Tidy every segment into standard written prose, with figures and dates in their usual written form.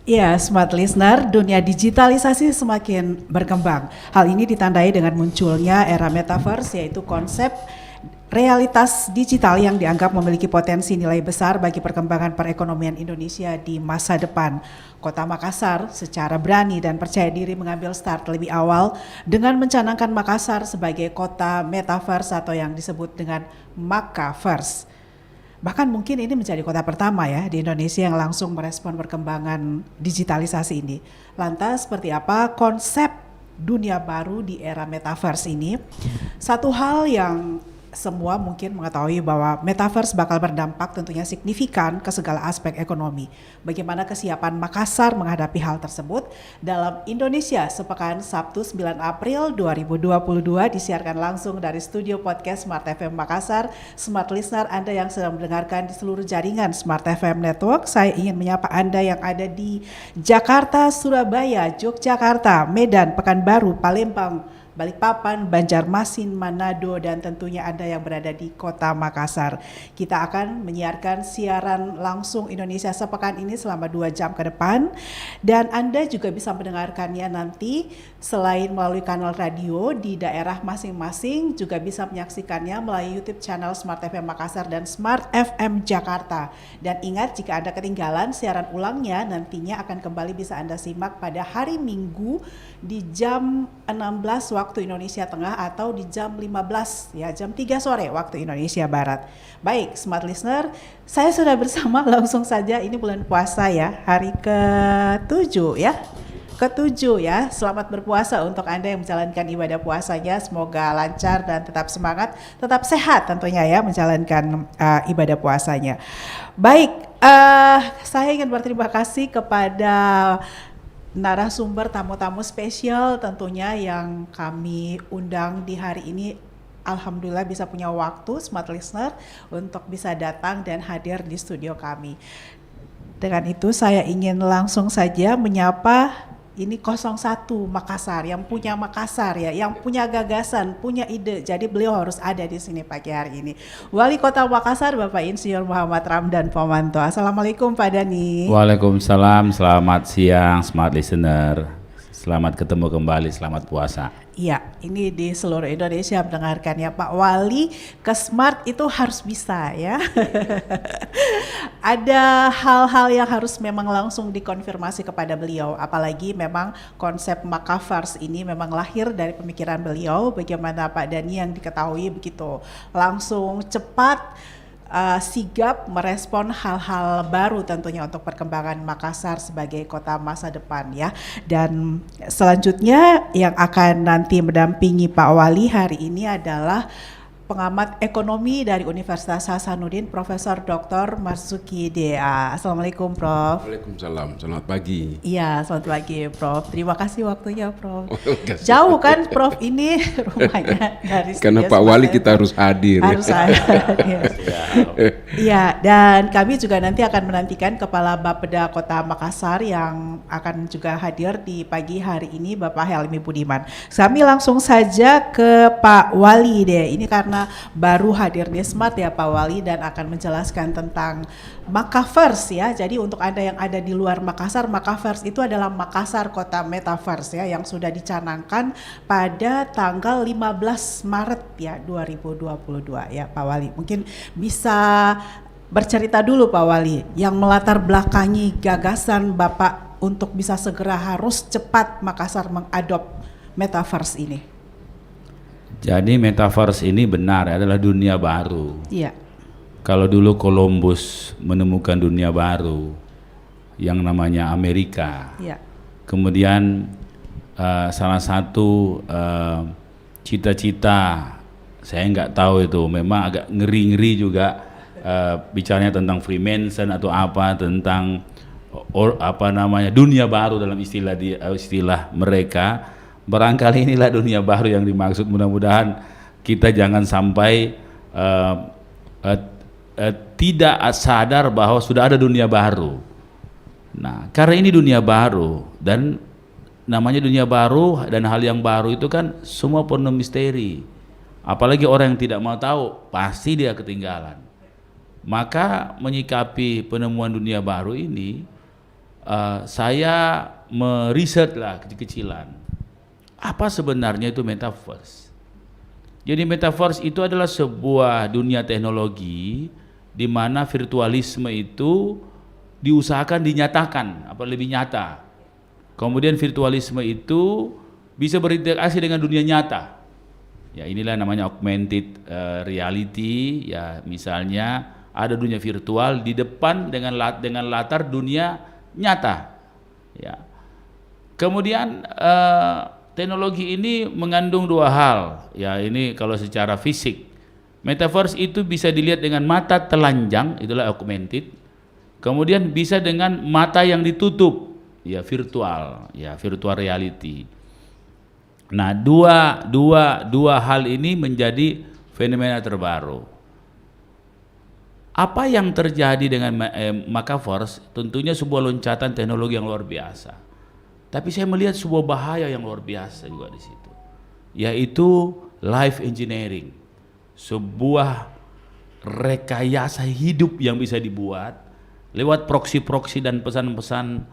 Ya, smart listener, dunia digitalisasi semakin berkembang. Hal ini ditandai dengan munculnya era metaverse, yaitu konsep realitas digital yang dianggap memiliki potensi nilai besar bagi perkembangan perekonomian Indonesia di masa depan. Kota Makassar secara berani dan percaya diri mengambil start lebih awal dengan mencanangkan Makassar sebagai kota metaverse atau yang disebut dengan Makaverse. Bahkan mungkin ini menjadi kota pertama ya di Indonesia yang langsung merespon perkembangan digitalisasi ini. Lantas seperti apa konsep dunia baru di era metaverse ini? Satu hal yang semua mungkin mengetahui bahwa metaverse bakal berdampak tentunya signifikan ke segala aspek ekonomi. Bagaimana kesiapan Makassar menghadapi hal tersebut? Dalam Indonesia Sepekan Sabtu 9 April 2022 disiarkan langsung dari studio podcast Smart FM Makassar. Smart listener Anda yang sedang mendengarkan di seluruh jaringan Smart FM Network, saya ingin menyapa Anda yang ada di Jakarta, Surabaya, Yogyakarta, Medan, Pekanbaru, Palembang, Balikpapan, Banjarmasin, Manado, dan tentunya Anda yang berada di kota Makassar. Kita akan menyiarkan siaran langsung Indonesia Sepekan ini selama 2 jam ke depan. Dan Anda juga bisa mendengarkannya nanti selain melalui kanal radio di daerah masing-masing, juga bisa menyaksikannya melalui YouTube channel Smart FM Makassar dan Smart FM Jakarta. Dan ingat, jika Anda ketinggalan siaran ulangnya, nantinya akan kembali bisa Anda simak pada hari Minggu di jam 16 waktu Indonesia Tengah atau di jam 15 ya, jam 3 sore waktu Indonesia Barat. Baik, smart listener, saya sudah bersama langsung saja, ini bulan puasa ya, hari ke-7 ya. Ke-7 ya, selamat berpuasa untuk Anda yang menjalankan ibadah puasanya, semoga lancar dan tetap semangat, tetap sehat tentunya ya menjalankan ibadah puasanya. Baik, saya ingin berterima kasih kepada narasumber tamu-tamu spesial tentunya yang kami undang di hari ini. Alhamdulillah bisa punya waktu smart listener untuk bisa datang dan hadir di studio kami. Dengan itu saya ingin langsung saja menyapa ini 01 Makassar, yang punya Makassar ya, yang punya gagasan, punya ide. Jadi beliau harus ada di sini pagi hari ini. Wali Kota Makassar Bapak Insinyur Muhammad Ramdan Pomanto. Assalamualaikum Pak Dani. Waalaikumsalam, selamat siang smart listener. Selamat ketemu kembali, selamat puasa. Iya, ini di seluruh Indonesia mendengarkan ya Pak Wali, ke smart itu harus bisa ya. Ada hal-hal yang harus memang langsung dikonfirmasi kepada beliau, apalagi memang konsep Makaverse ini memang lahir dari pemikiran beliau. Bagaimana Pak Dani yang diketahui begitu langsung cepat sigap merespon hal-hal baru tentunya untuk perkembangan Makassar sebagai kota masa depan ya. Dan selanjutnya yang akan nanti mendampingi Pak Wali hari ini adalah pengamat ekonomi dari Universitas Hasanuddin, Profesor Dr. Marzuki DA. Assalamualaikum Prof. Waalaikumsalam, selamat pagi. Iya, selamat pagi Prof. Terima kasih waktunya Prof. Jauh kan Prof ini rumahnya dari karena Pak Wali kita harus hadir. Harus hadir. Iya, dan kami juga nanti akan menantikan Kepala Bapeda Kota Makassar yang akan juga hadir di pagi hari ini, Bapak Helmi Budiman. Kami langsung saja ke Pak Wali deh. Ini karena baru hadir di Smart ya Pak Wali dan akan menjelaskan tentang Makaverse ya. Jadi untuk Anda yang ada di luar Makassar, Makaverse itu adalah Makassar Kota Metaverse ya yang sudah dicanangkan pada tanggal 15 Maret ya 2022 ya Pak Wali. Mungkin bisa bercerita dulu Pak Wali yang melatar belakangi gagasan Bapak untuk bisa segera harus cepat Makassar mengadop Metaverse ini. Jadi metaverse ini benar adalah dunia baru. Iya. Kalau dulu Columbus menemukan dunia baru yang namanya Amerika. Iya. Kemudian salah satu cita-cita, saya nggak tahu itu, memang agak ngeri-ngeri juga bicaranya tentang Freemason atau apa, tentang dunia baru dalam istilah mereka. Barangkali inilah dunia baru yang dimaksud. Mudah-mudahan kita jangan sampai tidak sadar bahwa sudah ada dunia baru. Nah, karena ini dunia baru dan namanya dunia baru dan hal yang baru itu kan semua penuh misteri. Apalagi orang yang tidak mau tahu, pasti dia ketinggalan. Maka menyikapi penemuan dunia baru ini, saya meriset lah kecil-kecilan. Apa sebenarnya itu metaverse? Jadi metaverse itu adalah sebuah dunia teknologi di mana virtualisme itu diusahakan dinyatakan, apa lebih nyata. Kemudian virtualisme itu bisa berinteraksi dengan dunia nyata. Ya inilah namanya augmented reality. Ya misalnya ada dunia virtual di depan dengan latar dunia nyata. Ya. Kemudian teknologi ini mengandung dua hal. Ya ini kalau secara fisik, metaverse itu bisa dilihat dengan mata telanjang, itulah augmented. Kemudian bisa dengan mata yang ditutup, ya virtual reality. Nah, dua hal ini menjadi fenomena terbaru. Apa yang terjadi dengan metaverse? Tentunya sebuah loncatan teknologi yang luar biasa. Tapi saya melihat sebuah bahaya yang luar biasa juga di situ, yaitu life engineering, sebuah rekayasa hidup yang bisa dibuat lewat proksi-proksi dan pesan-pesan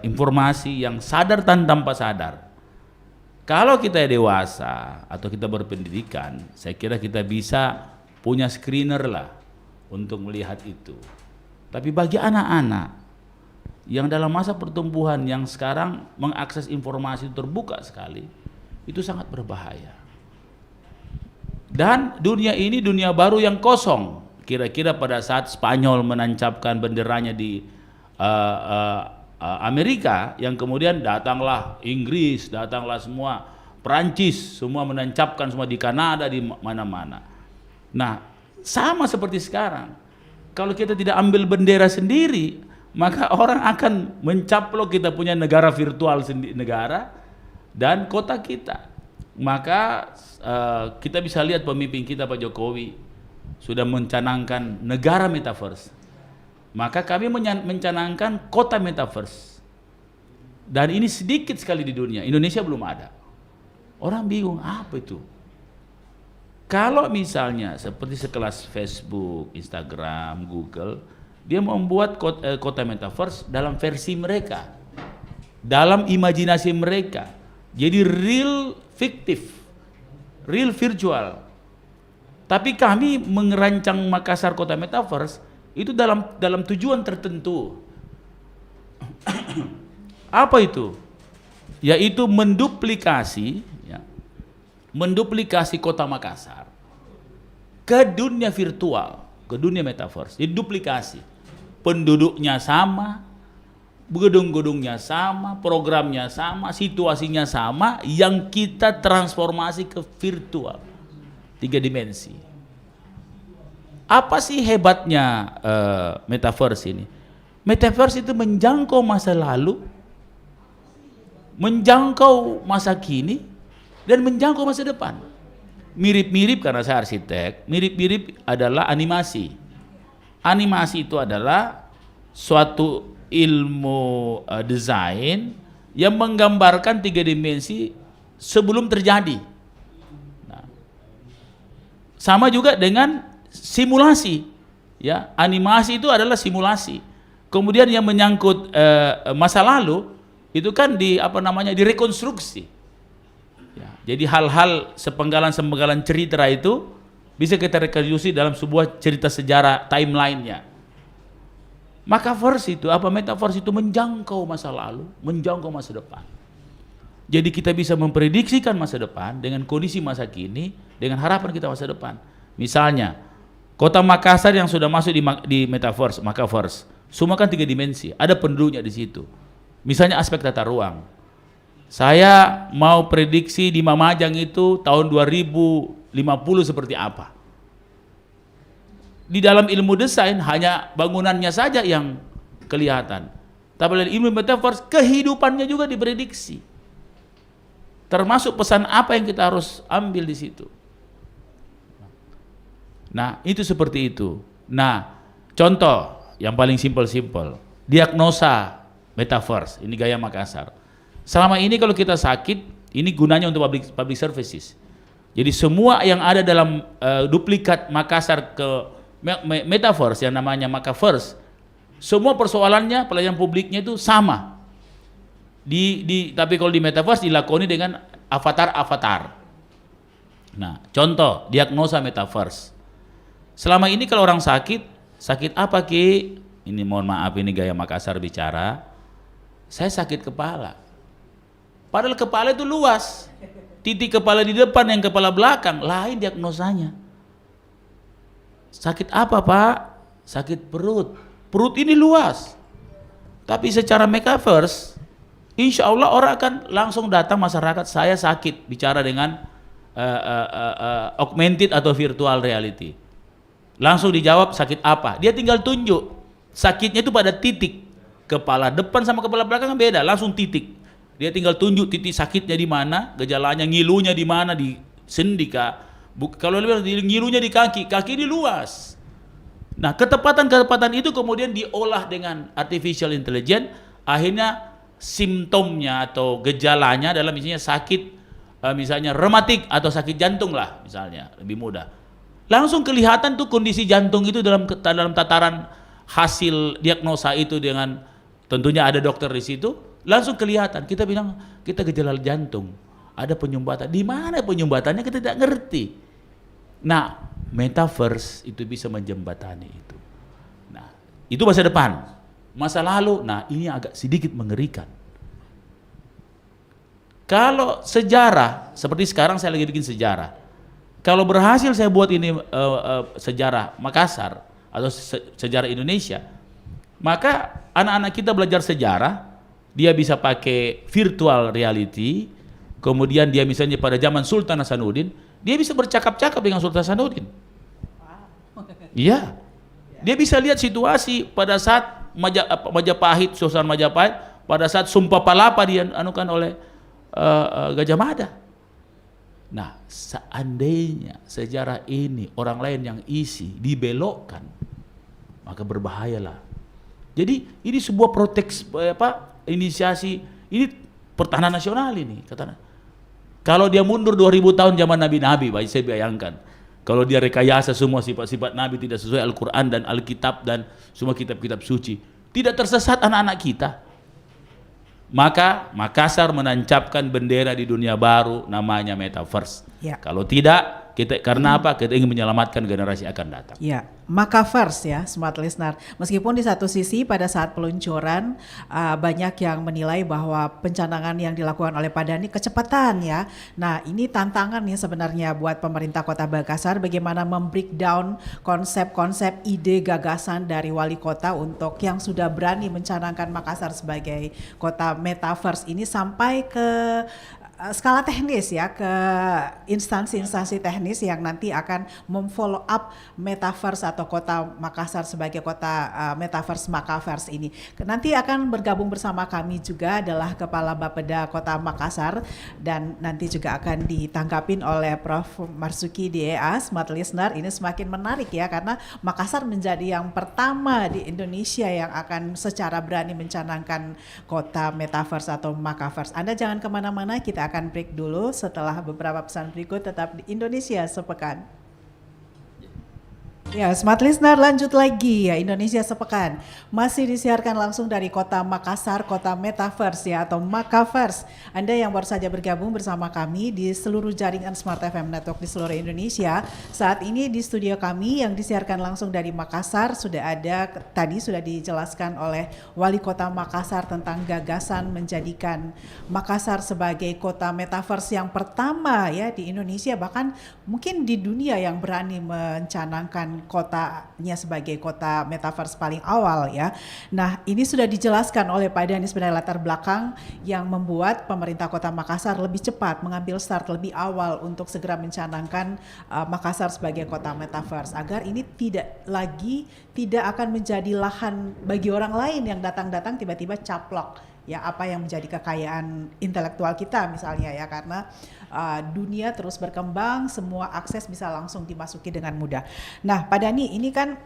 informasi yang sadar dan tanpa sadar. Kalau kita dewasa atau kita berpendidikan, saya kira kita bisa punya screener lah untuk melihat itu. Tapi bagi anak-anak yang dalam masa pertumbuhan yang sekarang mengakses informasi terbuka sekali, itu sangat berbahaya. Dan dunia ini dunia baru yang kosong. Kira-kira pada saat Spanyol menancapkan benderanya di Amerika, yang kemudian datanglah Inggris, datanglah semua Perancis, semua menancapkan semua di Kanada, di mana-mana. Nah, sama seperti sekarang. Kalau kita tidak ambil bendera sendiri, maka orang akan mencaplok kita punya negara virtual negara dan kota kita. Maka kita bisa lihat pemimpin kita Pak Jokowi sudah mencanangkan negara metaverse. Maka kami mencanangkan kota metaverse. Dan ini sedikit sekali di dunia. Indonesia belum ada. Orang bingung apa itu. Kalau misalnya seperti sekelas Facebook, Instagram, Google, dia membuat kota metaverse dalam versi mereka, dalam imajinasi mereka. Jadi real fiktif, real virtual. Tapi kami merancang Makassar kota metaverse itu dalam tujuan tertentu. Apa itu? Yaitu menduplikasi kota Makassar ke dunia virtual, ke dunia metaverse. Jadi duplikasi. Penduduknya sama, gedung-gedungnya sama, programnya sama, situasinya sama, yang kita transformasi ke virtual. 3 dimensi. Apa sih hebatnya metaverse ini? Metaverse itu menjangkau masa lalu, menjangkau masa kini, dan menjangkau masa depan. Mirip-mirip, karena saya arsitek, mirip-mirip adalah animasi. Animasi itu adalah suatu ilmu desain yang menggambarkan 3 dimensi sebelum terjadi. Sama juga dengan simulasi, ya, animasi itu adalah simulasi. Kemudian yang menyangkut masa lalu itu kan direkonstruksi. Ya, jadi hal-hal sepenggalan cerita itu bisa kita rekonstruksi dalam sebuah cerita sejarah timelinenya. Metaverse itu menjangkau masa lalu, menjangkau masa depan. Jadi kita bisa memprediksikan masa depan dengan kondisi masa kini, dengan harapan kita masa depan. Misalnya, kota Makassar yang sudah masuk di metaverse, semua kan 3 dimensi, ada penduduknya di situ. Misalnya aspek tata ruang. Saya mau prediksi di Mamajang itu tahun 2050 seperti apa. Di dalam ilmu desain hanya bangunannya saja yang kelihatan. Tapi dalam ilmu metaverse kehidupannya juga diprediksi. Termasuk pesan apa yang kita harus ambil di situ. Nah, itu seperti itu. Nah, contoh yang paling simpel-simpel, diagnosa metaverse, ini gaya Makassar. Selama ini kalau kita sakit, ini gunanya untuk public services. Jadi semua yang ada dalam duplikat Makassar ke metaverse yang namanya Makaverse, Semua persoalannya pelayanan publiknya itu sama. Tapi kalau di metaverse dilakoni dengan avatar-avatar. Nah, contoh diagnosa metaverse. Selama ini kalau orang sakit apa Ki? Ini mohon maaf ini gaya Makassar bicara. Saya sakit kepala. Padahal kepala itu luas. Titik kepala di depan yang kepala belakang, lain diagnosanya. Sakit apa Pak? Sakit perut. Perut ini luas. Tapi secara metaverse, insya Allah orang akan langsung datang masyarakat, saya sakit, bicara dengan augmented atau virtual reality. Langsung dijawab sakit apa. Dia tinggal tunjuk. Sakitnya itu pada titik. Kepala depan sama kepala belakang beda, langsung titik. Dia tinggal tunjuk titik sakitnya di mana, gejalanya, ngilunya di mana, di sendi kah. Kalau ngilunya di kaki ini luas. Nah, ketepatan itu kemudian diolah dengan artificial intelligence, akhirnya simptomnya atau gejalanya dalam misalnya sakit, misalnya rematik atau sakit jantung lah misalnya, lebih mudah. Langsung kelihatan tuh kondisi jantung itu dalam tataran hasil diagnosa itu dengan tentunya ada dokter di situ, langsung kelihatan. Kita bilang kita gejala jantung, ada penyumbatan. Di mana penyumbatannya kita tidak ngerti. Nah, metaverse itu bisa menjembatani itu. Nah, itu masa depan. Masa lalu, nah ini agak sedikit mengerikan. Kalau sejarah, seperti sekarang saya lagi bikin sejarah. Kalau berhasil saya buat ini sejarah Makassar atau sejarah Indonesia, maka anak-anak kita belajar sejarah, dia bisa pakai virtual reality, kemudian dia misalnya pada zaman Sultan Hasanuddin, dia bisa bercakap-cakap dengan Sultan Hasanuddin. Iya, dia bisa lihat situasi pada saat Majapahit, Sultan Majapahit, pada saat Sumpah Palapa dianukan oleh Gajah Mada. Nah, seandainya sejarah ini orang lain yang isi dibelokkan, maka berbahayalah. Jadi ini sebuah inisiasi, ini pertahanan nasional ini katanya. Kalau dia mundur 2000 tahun zaman nabi-nabi, baik saya bayangkan. Kalau dia rekayasa semua sifat-sifat nabi tidak sesuai Al-Qur'an dan Alkitab dan semua kitab-kitab suci, tidak tersesat anak-anak kita. Maka Makassar menancapkan bendera di dunia baru namanya metaverse. Ya. Kalau tidak, karena apa? Kita ingin menyelamatkan generasi akan datang. Ya, Makaverse ya, smart listener. Meskipun di satu sisi pada saat peluncuran banyak yang menilai bahwa pencanangan yang dilakukan oleh Pak Dhani kecepatan ya. Nah, ini tantangan nih sebenarnya buat pemerintah Kota Makassar bagaimana membreakdown konsep-konsep ide gagasan dari wali kota untuk yang sudah berani mencanangkan Makassar sebagai kota metaverse ini sampai ke skala teknis ya, ke instansi-instansi teknis yang nanti akan memfollow up metaverse atau kota Makassar sebagai kota metaverse Makaverse ini. Nanti akan bergabung bersama kami juga adalah Kepala Bapeda Kota Makassar dan nanti juga akan ditanggapin oleh Prof. Marzuki DEA, Smart Listener. Ini semakin menarik ya karena Makassar menjadi yang pertama di Indonesia yang akan secara berani mencanangkan kota metaverse atau Makaverse. Anda jangan kemana-mana, kita akan break dulu. Setelah beberapa pesan berikut tetap di Indonesia Sepekan. Ya, Smart Listener lanjut lagi ya, Indonesia Sepekan. Masih disiarkan langsung dari kota Makassar, kota metaverse ya atau Makaverse. Anda yang baru saja bergabung bersama kami di seluruh jaringan Smart FM Network di seluruh Indonesia. Saat ini di studio kami yang disiarkan langsung dari Makassar sudah ada, tadi sudah dijelaskan oleh Wali Kota Makassar tentang gagasan menjadikan Makassar sebagai kota metaverse yang pertama ya di Indonesia, bahkan mungkin di dunia yang berani mencanangkan kotanya sebagai kota metaverse paling awal ya. Nah, ini sudah dijelaskan oleh Pak Dhani sebenarnya latar belakang yang membuat pemerintah Kota Makassar lebih cepat mengambil start lebih awal untuk segera mencanangkan Makassar sebagai kota metaverse agar ini tidak akan menjadi lahan bagi orang lain yang datang-datang tiba-tiba caplok ya apa yang menjadi kekayaan intelektual kita misalnya ya, karena dunia terus berkembang, semua akses bisa langsung dimasuki dengan mudah. Nah, Pak Dhani ini kan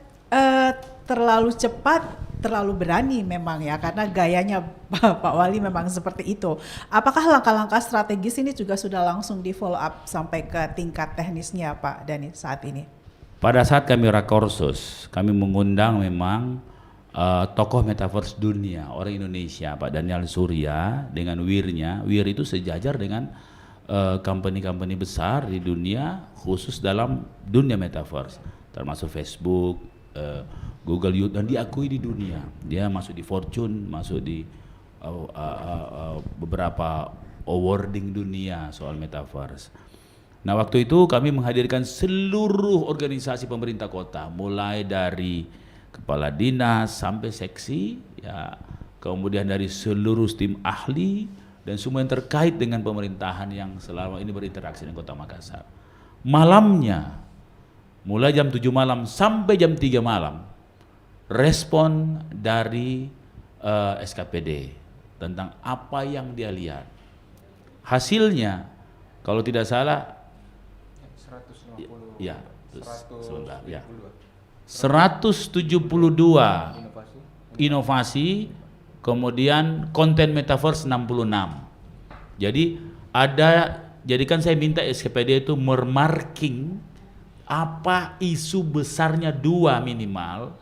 terlalu cepat, terlalu berani memang ya, karena gayanya Pak Wali memang seperti itu. Apakah langkah-langkah strategis ini juga sudah langsung di follow up sampai ke tingkat teknisnya Pak Dhani saat ini? Pada saat kami rakorsus, kami mengundang memang tokoh metaverse dunia, orang Indonesia, Pak Daniel Surya dengan Wir-nya. Wir itu sejajar dengan company-company besar di dunia khusus dalam dunia metaverse, termasuk Facebook, Google, YouTube, dan diakui di dunia. Dia masuk di Fortune, masuk di beberapa awarding dunia soal metaverse. Nah, waktu itu kami menghadirkan seluruh organisasi pemerintah kota, mulai dari kepala dinas sampai seksi, ya, kemudian dari seluruh tim ahli dan semua yang terkait dengan pemerintahan yang selama ini berinteraksi dengan Kota Makassar. Malamnya, mulai jam 7 malam sampai jam 3 malam, respon dari SKPD tentang apa yang dia lihat. Hasilnya, kalau tidak salah, 172 inovasi, kemudian konten metaverse 66. Jadi kan saya minta SKPD itu memarking apa isu besarnya 2 minimal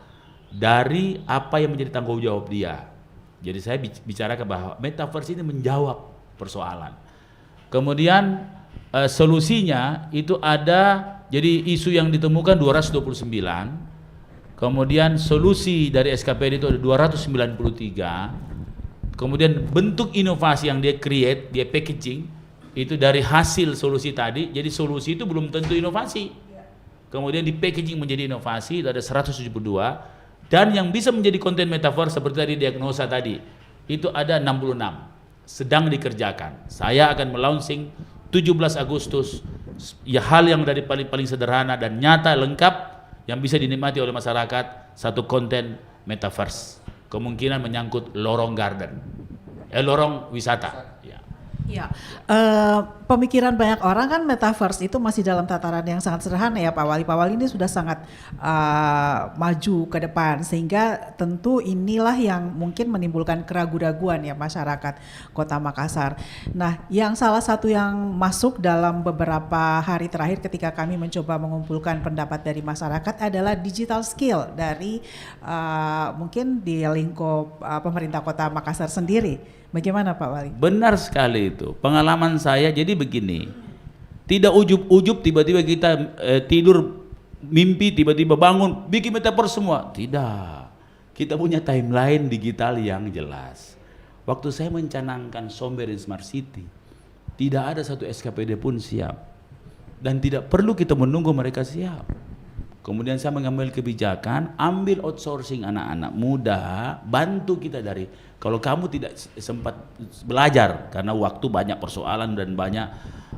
dari apa yang menjadi tanggung jawab dia. Jadi saya bicara bahwa metaverse ini menjawab persoalan. Kemudian solusinya itu ada, jadi isu yang ditemukan 229, kemudian solusi dari SKPD itu ada 293, kemudian bentuk inovasi yang dia create, dia packaging, itu dari hasil solusi tadi, jadi solusi itu belum tentu inovasi. Kemudian di packaging menjadi inovasi, itu ada 172, dan yang bisa menjadi konten metaverse seperti tadi diagnosa tadi, itu ada 66, sedang dikerjakan. Saya akan melaunching 17 Agustus, ya, hal yang dari paling sederhana dan nyata lengkap yang bisa dinikmati oleh masyarakat, satu konten metaverse. Kemungkinan menyangkut lorong garden, lorong wisata. Ya, pemikiran banyak orang kan metaverse itu masih dalam tataran yang sangat sederhana ya Pak Wali. Pak Wali ini sudah sangat maju ke depan, sehingga tentu inilah yang mungkin menimbulkan keraguan-raguan ya masyarakat Kota Makassar. Nah, yang salah satu yang masuk dalam beberapa hari terakhir ketika kami mencoba mengumpulkan pendapat dari masyarakat adalah digital skill dari mungkin di lingkup pemerintah Kota Makassar sendiri. Bagaimana Pak Wali? Benar sekali itu. Pengalaman saya jadi begini. Tidak ujub-ujub tiba-tiba kita tidur mimpi tiba-tiba bangun bikin metaverse semua. Tidak. Kita punya timeline digital yang jelas. Waktu saya mencanangkan Somberin Smart City, tidak ada satu SKPD pun siap. Dan tidak perlu kita menunggu mereka siap. Kemudian saya mengambil kebijakan, ambil outsourcing anak-anak muda, bantu kita dari, kalau kamu tidak sempat belajar karena waktu banyak persoalan dan banyak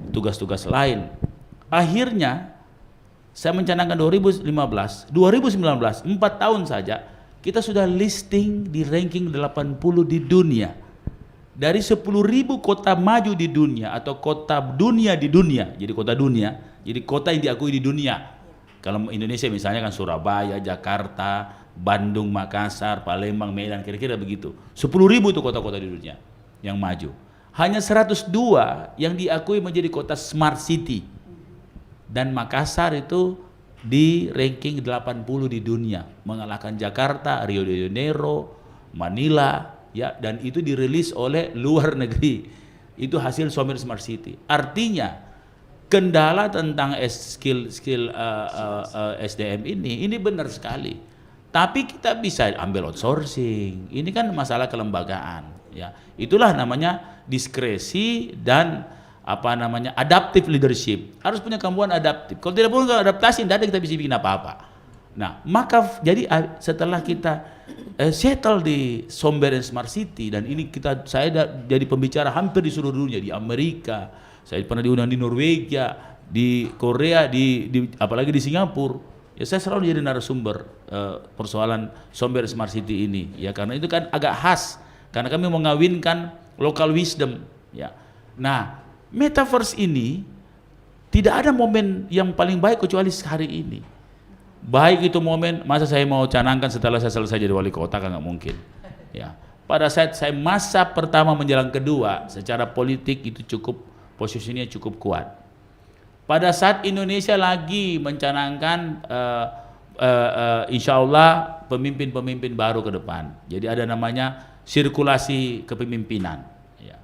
tugas-tugas lain. Akhirnya saya mencanangkan 2019, 4 tahun saja kita sudah listing di ranking 80 di dunia. Dari 10.000 kota maju di dunia atau kota dunia di dunia, jadi kota dunia, jadi kota yang diakui di dunia. Kalau Indonesia misalnya kan Surabaya, Jakarta, Bandung, Makassar, Palembang, Medan, kira-kira begitu. 10.000 itu kota-kota di dunia yang maju. Hanya 102 yang diakui menjadi kota smart city. Dan Makassar itu di ranking 80 di dunia, mengalahkan Jakarta, Rio de Janeiro, Manila, ya, dan itu dirilis oleh luar negeri. Itu hasil Somber Smart City. Artinya kendala tentang skill SDM ini benar sekali. Tapi kita bisa ambil outsourcing. Ini kan masalah kelembagaan, ya. Itulah namanya diskresi dan adaptive leadership. Harus punya kemampuan adaptif. Kalau tidak punya adaptasi, tidak ada kita bisa bikin apa-apa. Nah, maka jadi setelah kita settle di Somber Smart City, dan ini saya jadi pembicara hampir di seluruh dunia, di Amerika. Saya pernah diundang di Norwegia, di Korea, apalagi di Singapura. Ya, saya selalu jadi narasumber persoalan Somber Smart City ini. Ya, karena itu kan agak khas, karena kami mengawinkan local wisdom. Ya, nah metaverse ini tidak ada momen yang paling baik kecuali hari ini. Baik itu momen, masa saya mau canangkan setelah saya selesai jadi wali kota, kan nggak mungkin. Ya, pada saat saya masa pertama menjelang kedua, secara politik itu posisinya cukup kuat. Pada saat Indonesia lagi mencanangkan insya Allah pemimpin-pemimpin baru ke depan. Jadi ada namanya sirkulasi kepemimpinan. Ya.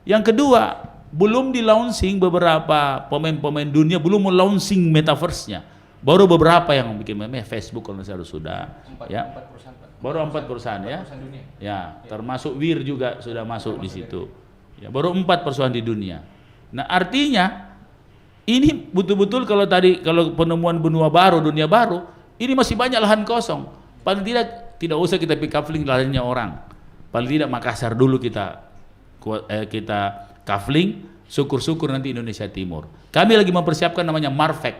Yang kedua, belum di launching beberapa pemain-pemain dunia belum launching metaverse-nya. Baru beberapa yang bikin Facebook kalau misalnya sudah, ya. Baru 4 perusahaan ya. Ya, termasuk Wir juga sudah masuk di situ. Ya, baru 4 perusahaan di dunia. Nah, artinya ini betul-betul kalau penemuan benua baru, dunia baru, ini masih banyak lahan kosong. Paling tidak usah kita pick up link lahannya orang. Paling tidak Makassar dulu kita kafling, syukur-syukur nanti Indonesia Timur. Kami lagi mempersiapkan namanya Marvek,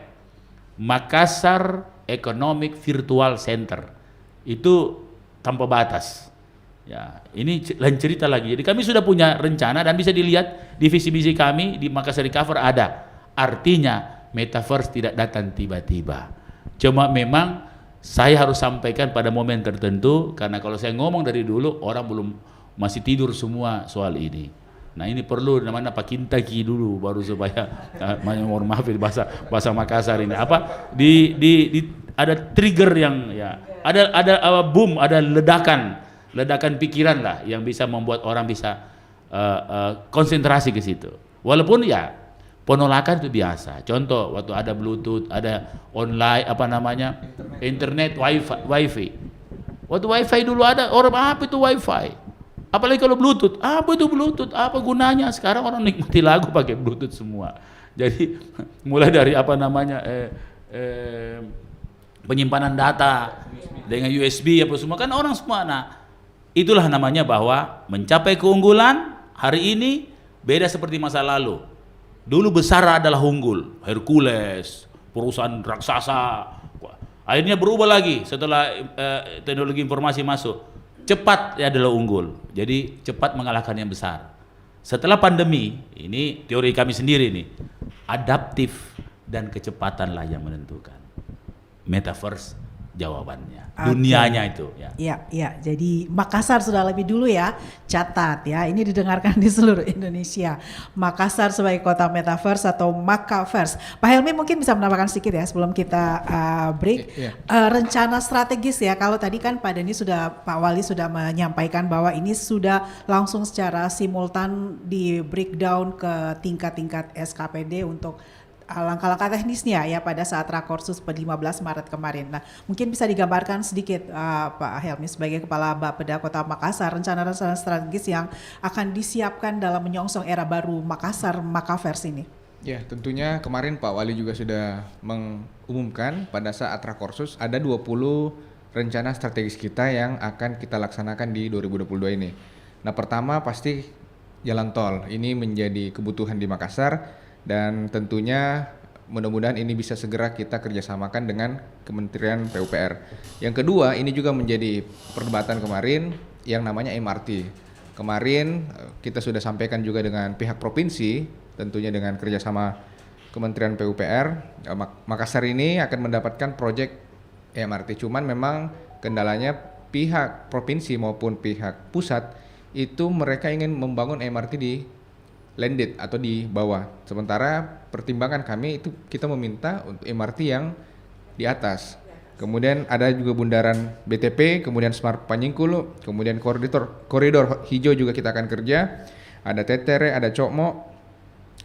Makassar Economic Virtual Center. Itu tanpa batas. Ya, ini lain cerita lagi. Jadi kami sudah punya rencana dan bisa dilihat di visi-misi kami di Makassar Recover ada. Artinya metaverse tidak datang tiba-tiba. Cuma memang saya harus sampaikan pada momen tertentu karena kalau saya ngomong dari dulu orang masih tidur semua soal ini. Nah, ini perlu namanya pakintaki dulu baru supaya mohon maaf bahasa Makassar ini apa ada trigger yang ya ada boom, ada ledakan pikiran lah yang bisa membuat orang bisa konsentrasi ke situ. Walaupun ya penolakan itu biasa. Contoh waktu ada Bluetooth, ada online internet wifi. Waktu wifi dulu ada orang apa itu wifi? Apalagi kalau Bluetooth, apa itu Bluetooth? Apa gunanya? Sekarang orang nikmati lagu pakai Bluetooth semua. Jadi mulai dari penyimpanan data dengan USB apa semua kan orang semua. Nah, itulah namanya bahwa mencapai keunggulan hari ini beda seperti masa lalu. Dulu besar adalah unggul, Hercules, perusahaan raksasa. Akhirnya berubah lagi setelah teknologi informasi masuk. Cepat adalah unggul, jadi cepat mengalahkan yang besar. Setelah pandemi, ini teori kami sendiri nih, adaptif dan kecepatanlah yang menentukan. Metaverse jawabannya, dunianya itu. Ya. Jadi Makassar sudah lebih dulu ya, catat ya. Ini didengarkan di seluruh Indonesia. Makassar sebagai kota metaverse atau Makaverse. Pak Helmi mungkin bisa menambahkan sedikit ya sebelum kita break. Rencana strategis ya. Kalau tadi kan Pak Wali sudah menyampaikan bahwa ini sudah langsung secara simultan di breakdown ke tingkat-tingkat SKPD untuk langkah-langkah teknisnya ya pada saat Rakorsus pada 15 Maret kemarin. Nah, mungkin bisa digambarkan sedikit Pak Helmi sebagai Kepala Bapeda Kota Makassar, rencana-rencana strategis yang akan disiapkan dalam menyongsong era baru Makassar Makaverse ini. Ya, tentunya kemarin Pak Wali juga sudah mengumumkan pada saat Rakorsus ada 20 rencana strategis kita yang akan kita laksanakan di 2022 ini. Nah, pertama pasti jalan tol. Ini menjadi kebutuhan di Makassar. Dan tentunya mudah-mudahan ini bisa segera kita kerjasamakan dengan Kementerian PUPR. Yang kedua, ini juga menjadi perdebatan kemarin yang namanya MRT. Kemarin kita sudah sampaikan juga dengan pihak provinsi, tentunya dengan kerjasama Kementerian PUPR. Makassar ini akan mendapatkan proyek MRT. Cuman memang kendalanya pihak provinsi maupun pihak pusat itu mereka ingin membangun MRT di landed atau di bawah. Sementara pertimbangan kami itu kita meminta untuk MRT yang di atas. Kemudian ada juga bundaran BTP, kemudian Smart Panyingkulu, kemudian koridor hijau juga kita akan kerja. Ada Tetere, ada Cokmo.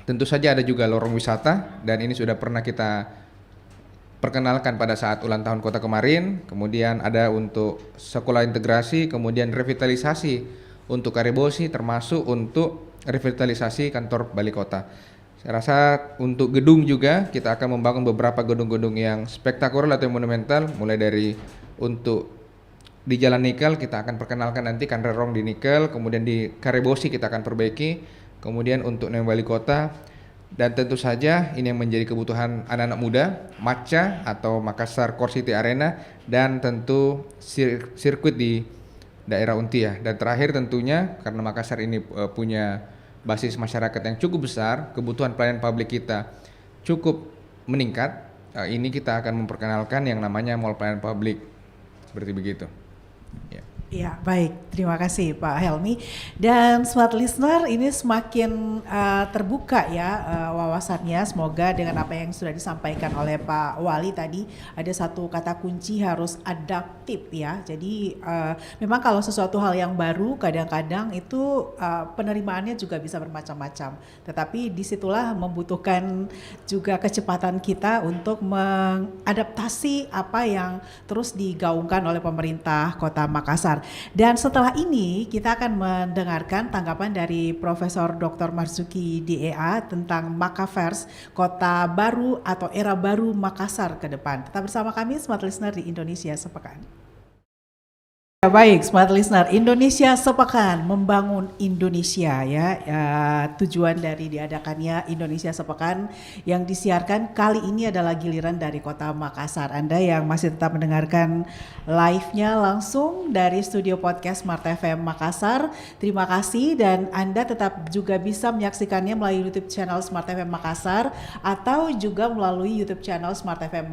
Tentu saja ada juga lorong wisata dan ini sudah pernah kita perkenalkan pada saat ulang tahun kota kemarin. Kemudian ada untuk sekolah integrasi, kemudian revitalisasi untuk Karebosi termasuk untuk revitalisasi kantor Bali Kota. Saya rasa untuk gedung juga kita akan membangun beberapa gedung-gedung yang spektakuler atau monumental, mulai dari untuk di Jalan Nikel kita akan perkenalkan nanti Kanrerong di Nikel, kemudian di Karebosi kita akan perbaiki, kemudian untuk Neng Bali Kota, dan tentu saja ini yang menjadi kebutuhan anak-anak muda, MACA atau Makassar Core City Arena, dan tentu sirkuit di daerah Untia. Dan terakhir tentunya karena Makassar ini punya basis masyarakat yang cukup besar, kebutuhan pelayanan publik kita cukup meningkat, ini kita akan memperkenalkan yang namanya mall pelayanan publik, seperti begitu. Ya, baik. Terima kasih Pak Helmi. Dan smart listener ini semakin terbuka ya wawasannya. Semoga dengan apa yang sudah disampaikan oleh Pak Wali tadi, ada satu kata kunci harus adaptif ya. Jadi memang kalau sesuatu hal yang baru kadang-kadang itu penerimaannya juga bisa bermacam-macam. Tetapi disitulah membutuhkan juga kecepatan kita untuk mengadaptasi apa yang terus digaungkan oleh pemerintah Kota Makassar. Dan setelah ini kita akan mendengarkan tanggapan dari Profesor Dr. Marzuki DEA tentang Makaverse, kota baru atau era baru Makassar ke depan. Tetap bersama kami Smart Listener di Indonesia Sepekan. Ya, baik, Smart Listener, Indonesia Sepekan, membangun Indonesia ya, tujuan dari diadakannya Indonesia Sepekan yang disiarkan kali ini adalah giliran dari Kota Makassar. Anda yang masih tetap mendengarkan live-nya langsung dari studio podcast Smart FM Makassar, terima kasih, dan Anda tetap juga bisa menyaksikannya melalui YouTube channel Smart FM Makassar atau juga melalui YouTube channel Smart FM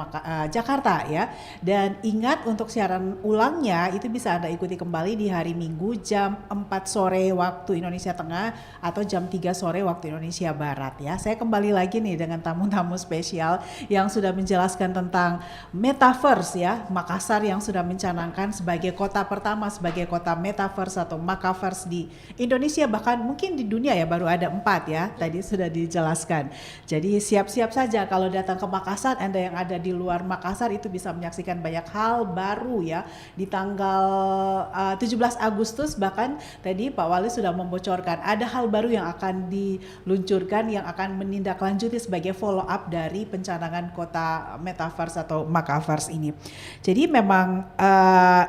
Jakarta ya. Dan ingat, untuk siaran ulangnya itu bisa Anda ikuti kembali di hari Minggu jam 4 sore waktu Indonesia Tengah atau jam 3 sore waktu Indonesia Barat ya. Saya kembali lagi nih dengan tamu-tamu spesial yang sudah menjelaskan tentang Metaverse ya. Makassar yang sudah mencanangkan sebagai kota pertama, sebagai kota Metaverse atau Makaverse di Indonesia, bahkan mungkin di dunia ya, baru ada 4 ya, tadi sudah dijelaskan. Jadi siap-siap saja kalau datang ke Makassar. Anda yang ada di luar Makassar itu bisa menyaksikan banyak hal baru ya. Di tanggal 17 Agustus bahkan tadi Pak Wali sudah membocorkan ada hal baru yang akan diluncurkan yang akan menindaklanjuti sebagai follow up dari pencanangan kota Metaverse atau Makaverse ini. Jadi memang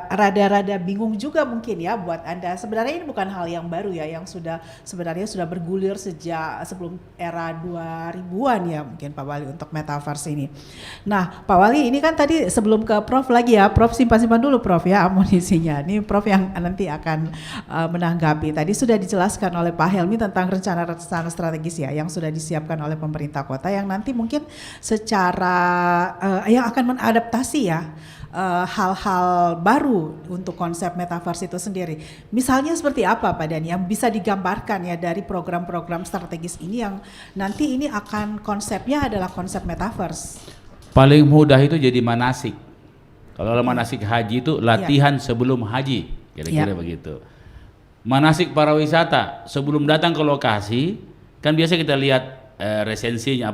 rada-rada bingung juga mungkin ya buat Anda. Sebenarnya ini bukan hal yang baru ya, yang sebenarnya sudah bergulir sejak sebelum era 2000-an ya mungkin Pak Wali untuk Metaverse ini. Nah Pak Wali, ini kan tadi sebelum ke Prof lagi ya, Prof simpan dulu Prof ya amunisinya. Ini Prof yang nanti akan menanggapi. Tadi sudah dijelaskan oleh Pak Helmi tentang rencana-rencana strategis ya yang sudah disiapkan oleh pemerintah kota yang nanti mungkin secara yang akan mengadaptasi ya hal-hal baru untuk konsep Metaverse itu sendiri. Misalnya seperti apa Pak Dani yang bisa digambarkan ya dari program-program strategis ini yang nanti ini akan konsepnya adalah konsep Metaverse? Paling mudah itu jadi manasik. Kalau manasik haji itu latihan sebelum haji, kira-kira begitu. Manasik para wisata sebelum datang ke lokasi, kan biasa kita lihat resensinya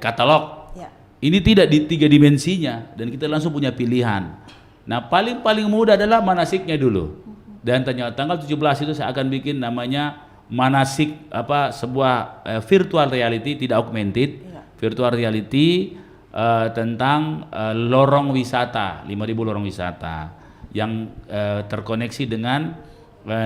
katalog. Ini tidak di 3 dimensinya dan kita langsung punya pilihan. Nah paling mudah adalah manasiknya dulu. Dan tanggal 17 itu saya akan bikin namanya manasik sebuah virtual reality, tidak augmented, virtual reality. Tentang lorong wisata, 5.000 lorong wisata yang terkoneksi dengan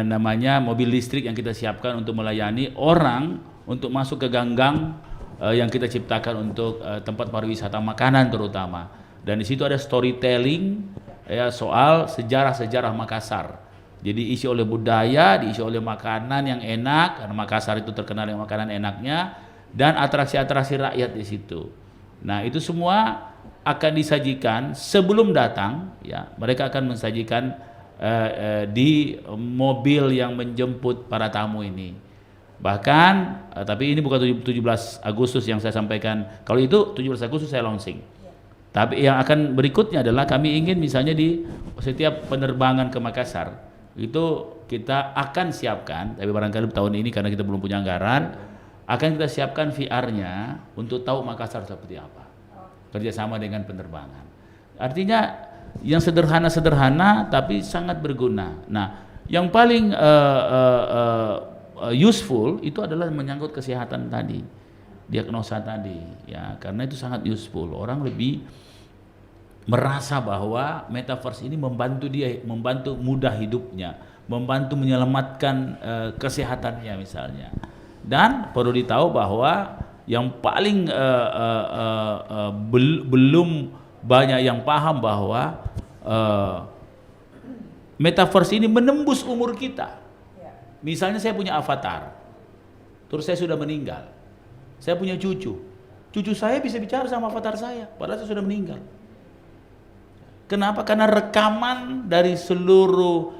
namanya mobil listrik yang kita siapkan untuk melayani orang untuk masuk ke ganggang yang kita ciptakan untuk tempat pariwisata makanan terutama. Dan di situ ada storytelling ya soal sejarah-sejarah Makassar. Jadi diisi oleh budaya, diisi oleh makanan yang enak karena Makassar itu terkenal dengan makanan enaknya, dan atraksi-atraksi rakyat di situ. Nah itu semua akan disajikan sebelum datang ya, mereka akan mensajikan di mobil yang menjemput para tamu ini. Bahkan tapi ini bukan 17 Agustus yang saya sampaikan, kalau itu 17 Agustus saya launching. Tapi yang akan berikutnya adalah kami ingin misalnya di setiap penerbangan ke Makassar itu kita akan siapkan, tapi barangkali tahun ini karena kita belum punya anggaran, akan kita siapkan VR-nya untuk tahu Makassar seperti apa, kerjasama dengan penerbangan. Artinya yang sederhana-sederhana tapi sangat berguna. Nah, yang paling useful itu adalah menyangkut kesehatan tadi, diagnosa tadi, ya karena itu sangat useful. Orang lebih merasa bahwa Metaverse ini membantu dia, membantu mudah hidupnya, membantu menyelamatkan kesehatannya misalnya. Dan perlu ditahu bahwa yang paling belum banyak yang paham bahwa Metaverse ini menembus umur kita. Misalnya saya punya avatar, terus saya sudah meninggal, saya punya cucu saya bisa bicara sama avatar saya, padahal saya sudah meninggal. Kenapa? Karena rekaman dari seluruh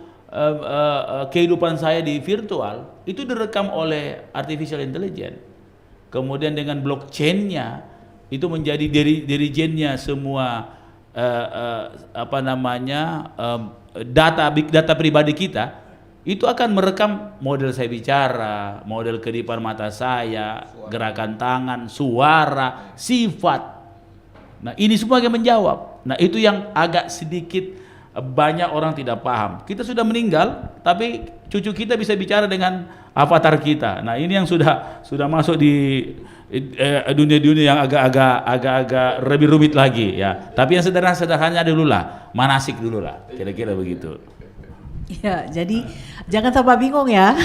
kehidupan saya di virtual itu direkam oleh artificial intelligence. Kemudian dengan blockchain-nya itu menjadi dirijennya semua data pribadi kita. Itu akan merekam model saya bicara, model kedipan mata saya, gerakan tangan, suara, sifat. Nah, ini semua yang menjawab. Nah, itu yang agak sedikit banyak orang tidak paham. Kita sudah meninggal, tapi cucu kita bisa bicara dengan avatar kita. Nah, ini yang sudah masuk di dunia-dunia yang agak-agak lebih rumit lagi ya. Tapi yang sederhana dulu lah, manasik dulu lah, kira-kira begitu. Ya, jadi jangan tambah bingung ya,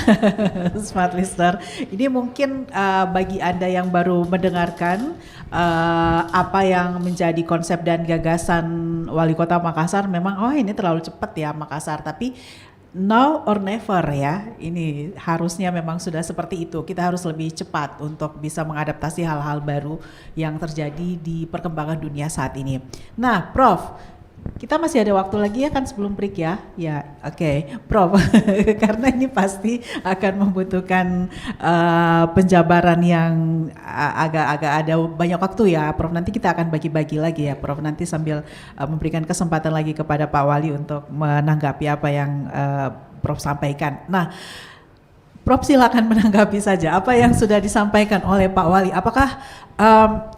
Smart Listener. Ini mungkin bagi Anda yang baru mendengarkan apa yang menjadi konsep dan gagasan Wali Kota Makassar, memang ini terlalu cepat ya Makassar, tapi now or never ya, ini harusnya memang sudah seperti itu. Kita harus lebih cepat untuk bisa mengadaptasi hal-hal baru yang terjadi di perkembangan dunia saat ini. Nah, Prof, kita masih ada waktu lagi ya kan sebelum break ya? Ya, oke. Prof, karena ini pasti akan membutuhkan penjabaran yang agak ada banyak waktu ya, Prof. Nanti kita akan bagi-bagi lagi ya, Prof. Nanti sambil memberikan kesempatan lagi kepada Pak Wali untuk menanggapi apa yang Prof sampaikan. Nah, Prof silakan menanggapi saja apa yang sudah disampaikan oleh Pak Wali. Apakah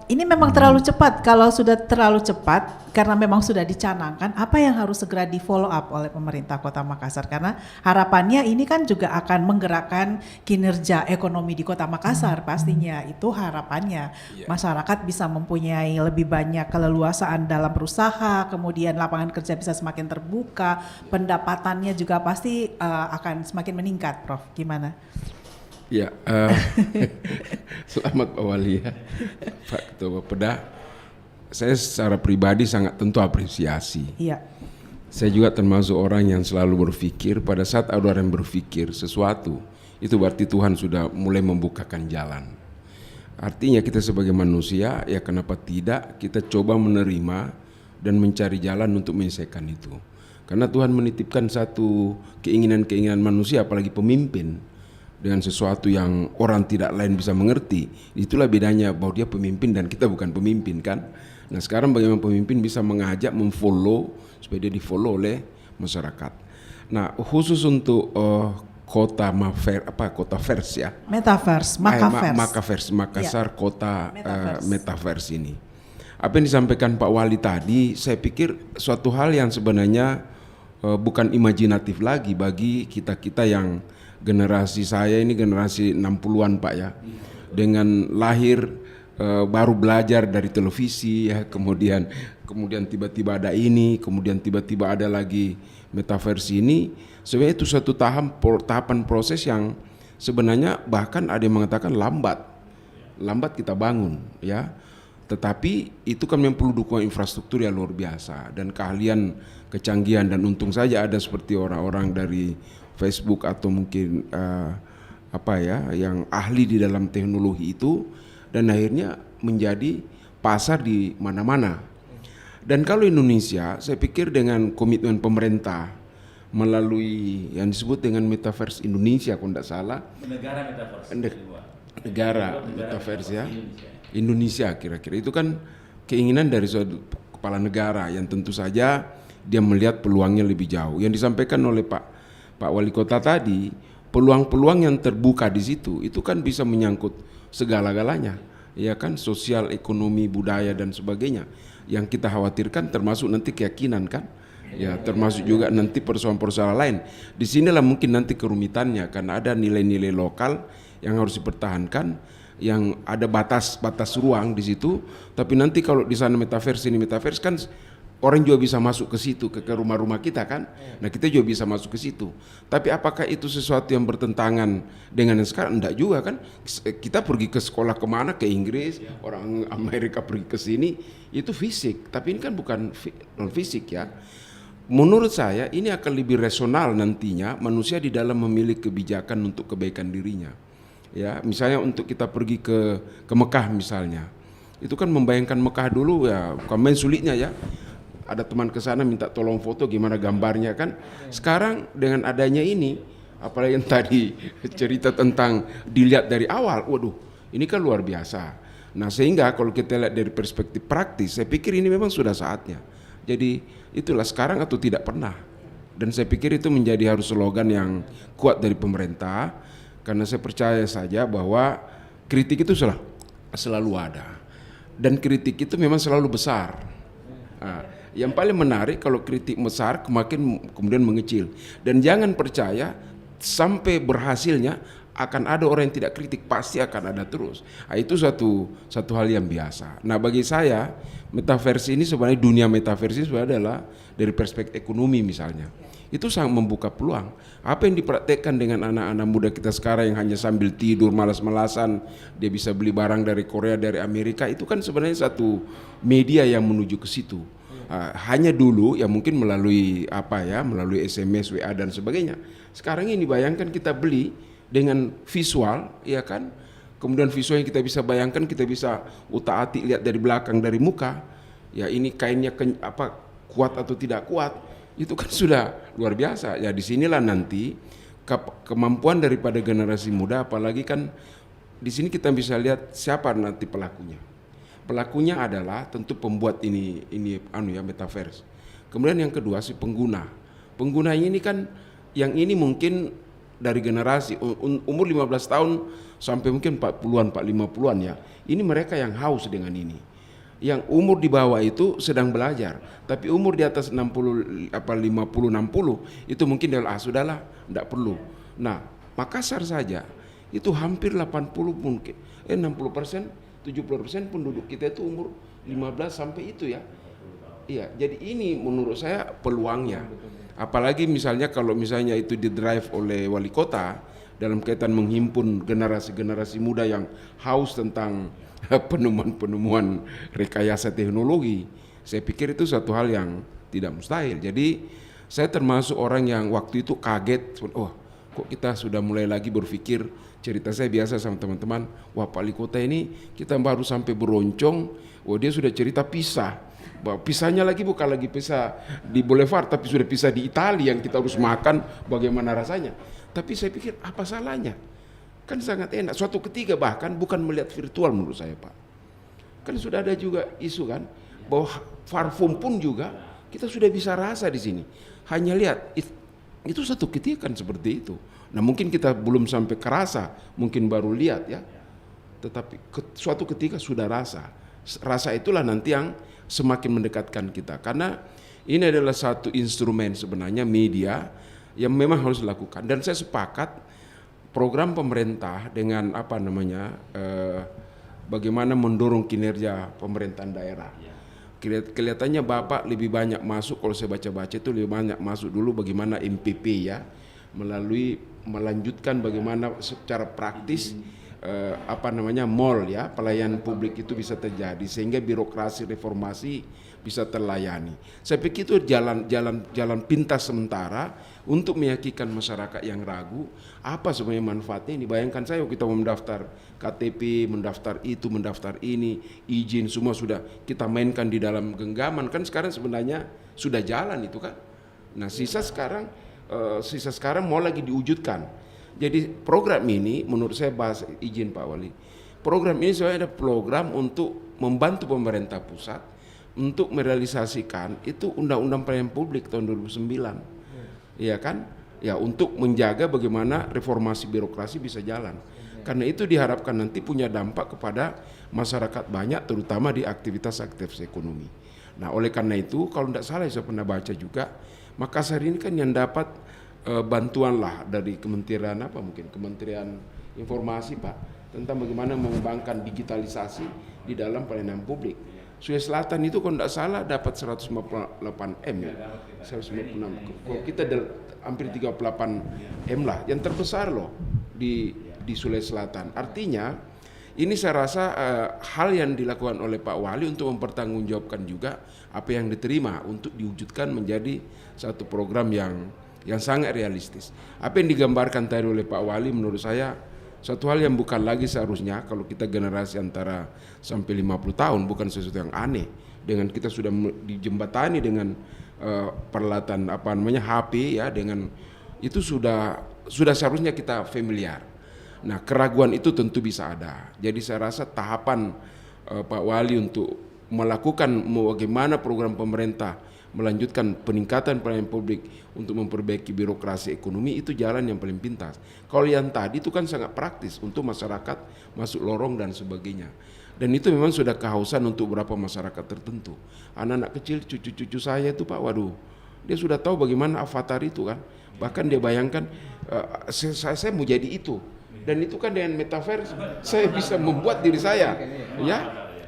ini memang terlalu cepat? Kalau sudah terlalu cepat karena memang sudah dicanangkan, apa yang harus segera di follow up oleh pemerintah Kota Makassar? Karena harapannya ini kan juga akan menggerakkan kinerja ekonomi di Kota Makassar pastinya. Itu harapannya masyarakat bisa mempunyai lebih banyak keleluasaan dalam berusaha, kemudian lapangan kerja bisa semakin terbuka, pendapatannya juga pasti akan semakin meningkat. Prof, gimana? Ya, selamat Pak Wali ya, Pak Ketua Bapeda. Saya secara pribadi sangat tentu apresiasi. Iya. Saya juga termasuk orang yang selalu berpikir pada saat ada orang yang berpikir sesuatu, itu berarti Tuhan sudah mulai membukakan jalan. Artinya kita sebagai manusia, ya kenapa tidak kita coba menerima dan mencari jalan untuk menyelesaikan itu. Karena Tuhan menitipkan satu keinginan-keinginan manusia, apalagi pemimpin, dengan sesuatu yang orang tidak lain bisa mengerti. Itulah bedanya bahwa dia pemimpin dan kita bukan pemimpin kan. Nah, sekarang bagaimana pemimpin bisa mengajak, memfollow supaya dia di-follow oleh masyarakat. Nah, khusus untuk kota Metaverse ya. Makassar ya. Kota Metaverse ini. Apa yang disampaikan Pak Wali tadi, saya pikir suatu hal yang sebenarnya bukan imajinatif lagi bagi kita-kita yang generasi saya ini generasi 60-an Pak ya, dengan lahir baru belajar dari televisi ya, kemudian tiba-tiba ada ini, kemudian tiba-tiba ada lagi metaverse ini. Sebenarnya itu suatu tahapan proses yang sebenarnya bahkan ada yang mengatakan lambat kita bangun ya, tetapi itu kan memang perlu dukungan infrastruktur yang luar biasa dan keahlian, kecanggihan, dan untung saja ada seperti orang-orang dari Facebook atau mungkin yang ahli di dalam teknologi itu, dan akhirnya menjadi pasar di mana-mana. Dan kalau Indonesia, saya pikir dengan komitmen pemerintah melalui yang disebut dengan Metaverse Indonesia, kalau tidak salah, negara Metaverse ya, Indonesia kira-kira itu kan keinginan dari suatu kepala negara yang tentu saja dia melihat peluangnya lebih jauh. Yang disampaikan oleh Pak Wali Kota tadi, peluang-peluang yang terbuka di situ itu kan bisa menyangkut segala-galanya, ya kan, sosial, ekonomi, budaya dan sebagainya. Yang kita khawatirkan termasuk nanti keyakinan kan, ya termasuk juga nanti persoalan-persoalan lain. Di sinilah mungkin nanti kerumitannya karena ada nilai-nilai lokal yang harus dipertahankan, yang ada batas ruang di situ. Tapi nanti kalau di sana metaverse kan orang juga bisa masuk ke situ, ke rumah-rumah kita kan. Nah, kita juga bisa masuk ke situ. Tapi apakah itu sesuatu yang bertentangan dengan yang sekarang? Enggak juga kan. Kita pergi ke sekolah kemana, ke Inggris, orang Amerika pergi ke sini, itu fisik. Tapi ini kan bukan non fisik ya. Menurut saya ini akan lebih rasional nantinya manusia di dalam memilih kebijakan untuk kebaikan dirinya. Ya, misalnya untuk kita pergi ke Mekah misalnya. Itu kan membayangkan Mekah dulu ya, bukan main sulitnya ya. ada teman ke sana minta tolong foto gimana gambarnya kan. Sekarang dengan adanya ini, apalagi yang tadi cerita tentang dilihat dari awal, waduh, ini kan luar biasa. Nah sehingga kalau kita lihat dari perspektif praktis, saya pikir ini memang sudah saatnya. Jadi itulah sekarang atau tidak pernah. Dan saya pikir itu menjadi harus slogan yang kuat dari pemerintah, karena saya percaya saja bahwa kritik itu selalu ada. Dan kritik itu memang selalu besar. Nah, yang paling menarik kalau kritik besar kemudian mengecil. Dan jangan percaya sampai berhasilnya akan ada orang yang tidak kritik, pasti akan ada terus. Nah, itu satu hal yang biasa. Nah bagi saya metaverse ini sebenarnya, dunia metaverse ini sebenarnya adalah dari perspektif ekonomi misalnya. Itu sangat membuka peluang. Apa yang dipraktekkan dengan anak-anak muda kita sekarang yang hanya sambil tidur malas-malasan, dia bisa beli barang dari Korea, dari Amerika, itu kan sebenarnya satu media yang menuju ke situ. Hanya dulu ya mungkin melalui melalui SMS, WA dan sebagainya. Sekarang ini bayangkan kita beli dengan visual, ya kan? Kemudian visual yang kita bisa bayangkan, kita bisa utak-atik lihat dari belakang, dari muka. Ya ini kainnya kuat atau tidak kuat. Itu kan sudah luar biasa. Ya disinilah nanti kemampuan daripada generasi muda, apalagi kan di sini kita bisa lihat siapa nanti pelakunya. Pelakunya adalah tentu pembuat ini metaverse. Kemudian yang kedua si pengguna. Pengguna ini kan yang ini mungkin dari generasi umur 15 tahun sampai mungkin 40-an, 50-an ya. Ini mereka yang haus dengan ini. Yang umur di bawah itu sedang belajar, tapi umur di atas 50, 60 itu mungkin dia sudahlah, tidak perlu. Nah, Makassar saja itu hampir 80 mungkin 60%, 70% penduduk kita itu umur 15 sampai itu ya. Iya, jadi ini menurut saya peluangnya. Apalagi misalnya kalau misalnya itu didrive oleh wali kota dalam kaitan menghimpun generasi-generasi muda yang haus tentang penemuan-penemuan rekayasa teknologi, saya pikir itu satu hal yang tidak mustahil. Jadi saya termasuk orang yang waktu itu kaget, kok kita sudah mulai lagi berpikir. Cerita saya biasa sama teman-teman, wah Pak Wali Kota ini kita baru sampai beroncong, dia sudah cerita pisah. Bahwa pisahnya lagi bukan lagi pisah di Boulevard, tapi sudah pisah di Italia yang kita harus makan, bagaimana rasanya. Tapi saya pikir apa salahnya? Kan sangat enak. Suatu ketika bahkan bukan melihat virtual menurut saya Pak. Kan sudah ada juga isu kan bahwa parfum pun juga kita sudah bisa rasa di sini. Hanya lihat itu satu ketika kan seperti itu. Nah mungkin kita belum sampai kerasa, mungkin baru lihat ya. Tetapi suatu ketika sudah rasa. Rasa itulah nanti yang semakin mendekatkan kita. Karena ini adalah satu instrumen sebenarnya media yang memang harus dilakukan. Dan saya sepakat program pemerintah dengan bagaimana mendorong kinerja pemerintahan daerah. Kelihatannya Bapak lebih banyak masuk, kalau saya baca-baca itu lebih banyak masuk dulu bagaimana MPP ya, melanjutkan bagaimana secara praktis mall ya, pelayanan publik itu bisa terjadi sehingga birokrasi reformasi bisa terlayani. Saya pikir itu jalan pintas sementara untuk meyakinkan masyarakat yang ragu apa sebenarnya manfaatnya ini. Bayangkan saya kita mendaftar KTP, mendaftar itu, mendaftar ini, izin semua sudah kita mainkan di dalam genggaman, kan sekarang sebenarnya sudah jalan itu kan. Nah sisa sekarang mau lagi diwujudkan. Jadi program ini menurut saya bahas izin Pak Wali. Program ini sebenarnya ada program untuk membantu pemerintah pusat untuk merealisasikan itu Undang-Undang Pelayanan Publik tahun 2009. Iya kan? Ya untuk menjaga bagaimana reformasi birokrasi bisa jalan. Karena itu diharapkan nanti punya dampak kepada masyarakat banyak terutama di aktivitas ekonomi. Nah, oleh karena itu kalau tidak salah saya pernah baca juga Makassar ini kan yang dapat bantuan lah dari Kementerian Informasi Pak tentang bagaimana mengembangkan digitalisasi di dalam pelayanan publik. Sulawesi Selatan itu kalau tidak salah dapat 158 M ya, 156. Kalau kita hampir 38 M lah, yang terbesar loh di Sulawesi Selatan. Artinya ini saya rasa hal yang dilakukan oleh Pak Wali untuk mempertanggungjawabkan juga apa yang diterima untuk diwujudkan menjadi satu program yang sangat realistis. Apa yang digambarkan tadi oleh Pak Wali menurut saya Satu hal yang bukan lagi seharusnya kalau kita generasi antara sampai 50 tahun, bukan sesuatu yang aneh. Dengan kita sudah dijembatani dengan peralatan HP ya, dengan itu sudah seharusnya kita familiar. Nah, keraguan itu tentu bisa ada. Jadi saya rasa tahapan Pak Wali untuk melakukan bagaimana program pemerintah melanjutkan peningkatan pelayanan publik untuk memperbaiki birokrasi ekonomi itu jalan yang paling pintas. Kalau yang tadi itu kan sangat praktis untuk masyarakat masuk lorong dan sebagainya. Dan itu memang sudah kehausan untuk beberapa masyarakat tertentu. Anak-anak kecil, cucu-cucu saya itu Pak, waduh, dia sudah tahu bagaimana avatar itu kan. Bahkan dia bayangkan saya mau jadi itu. Dan itu kan dengan metaverse saya bisa membuat diri saya, ya.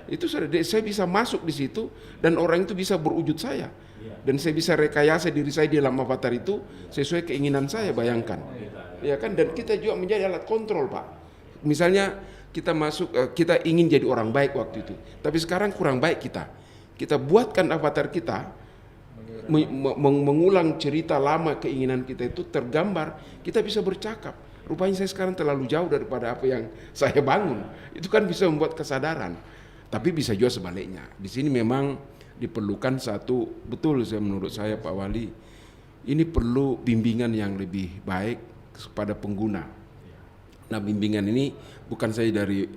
Itu saya bisa masuk di situ dan orang itu bisa berwujud saya. Dan saya bisa rekayasa diri saya di dalam avatar itu sesuai keinginan saya, bayangkan. Ya kan, dan kita juga menjadi alat kontrol, Pak. Misalnya kita masuk, kita ingin jadi orang baik waktu itu, tapi sekarang kurang baik kita. Kita buatkan avatar kita mengulang cerita lama keinginan kita itu tergambar, kita bisa bercakap. Rupanya saya sekarang terlalu jauh daripada apa yang saya bangun. Itu kan bisa membuat kesadaran. Tapi bisa juga sebaliknya. Di sini memang diperlukan satu, betul menurut saya Pak Wali, ini perlu bimbingan yang lebih baik kepada pengguna. Nah, bimbingan ini bukan saja dari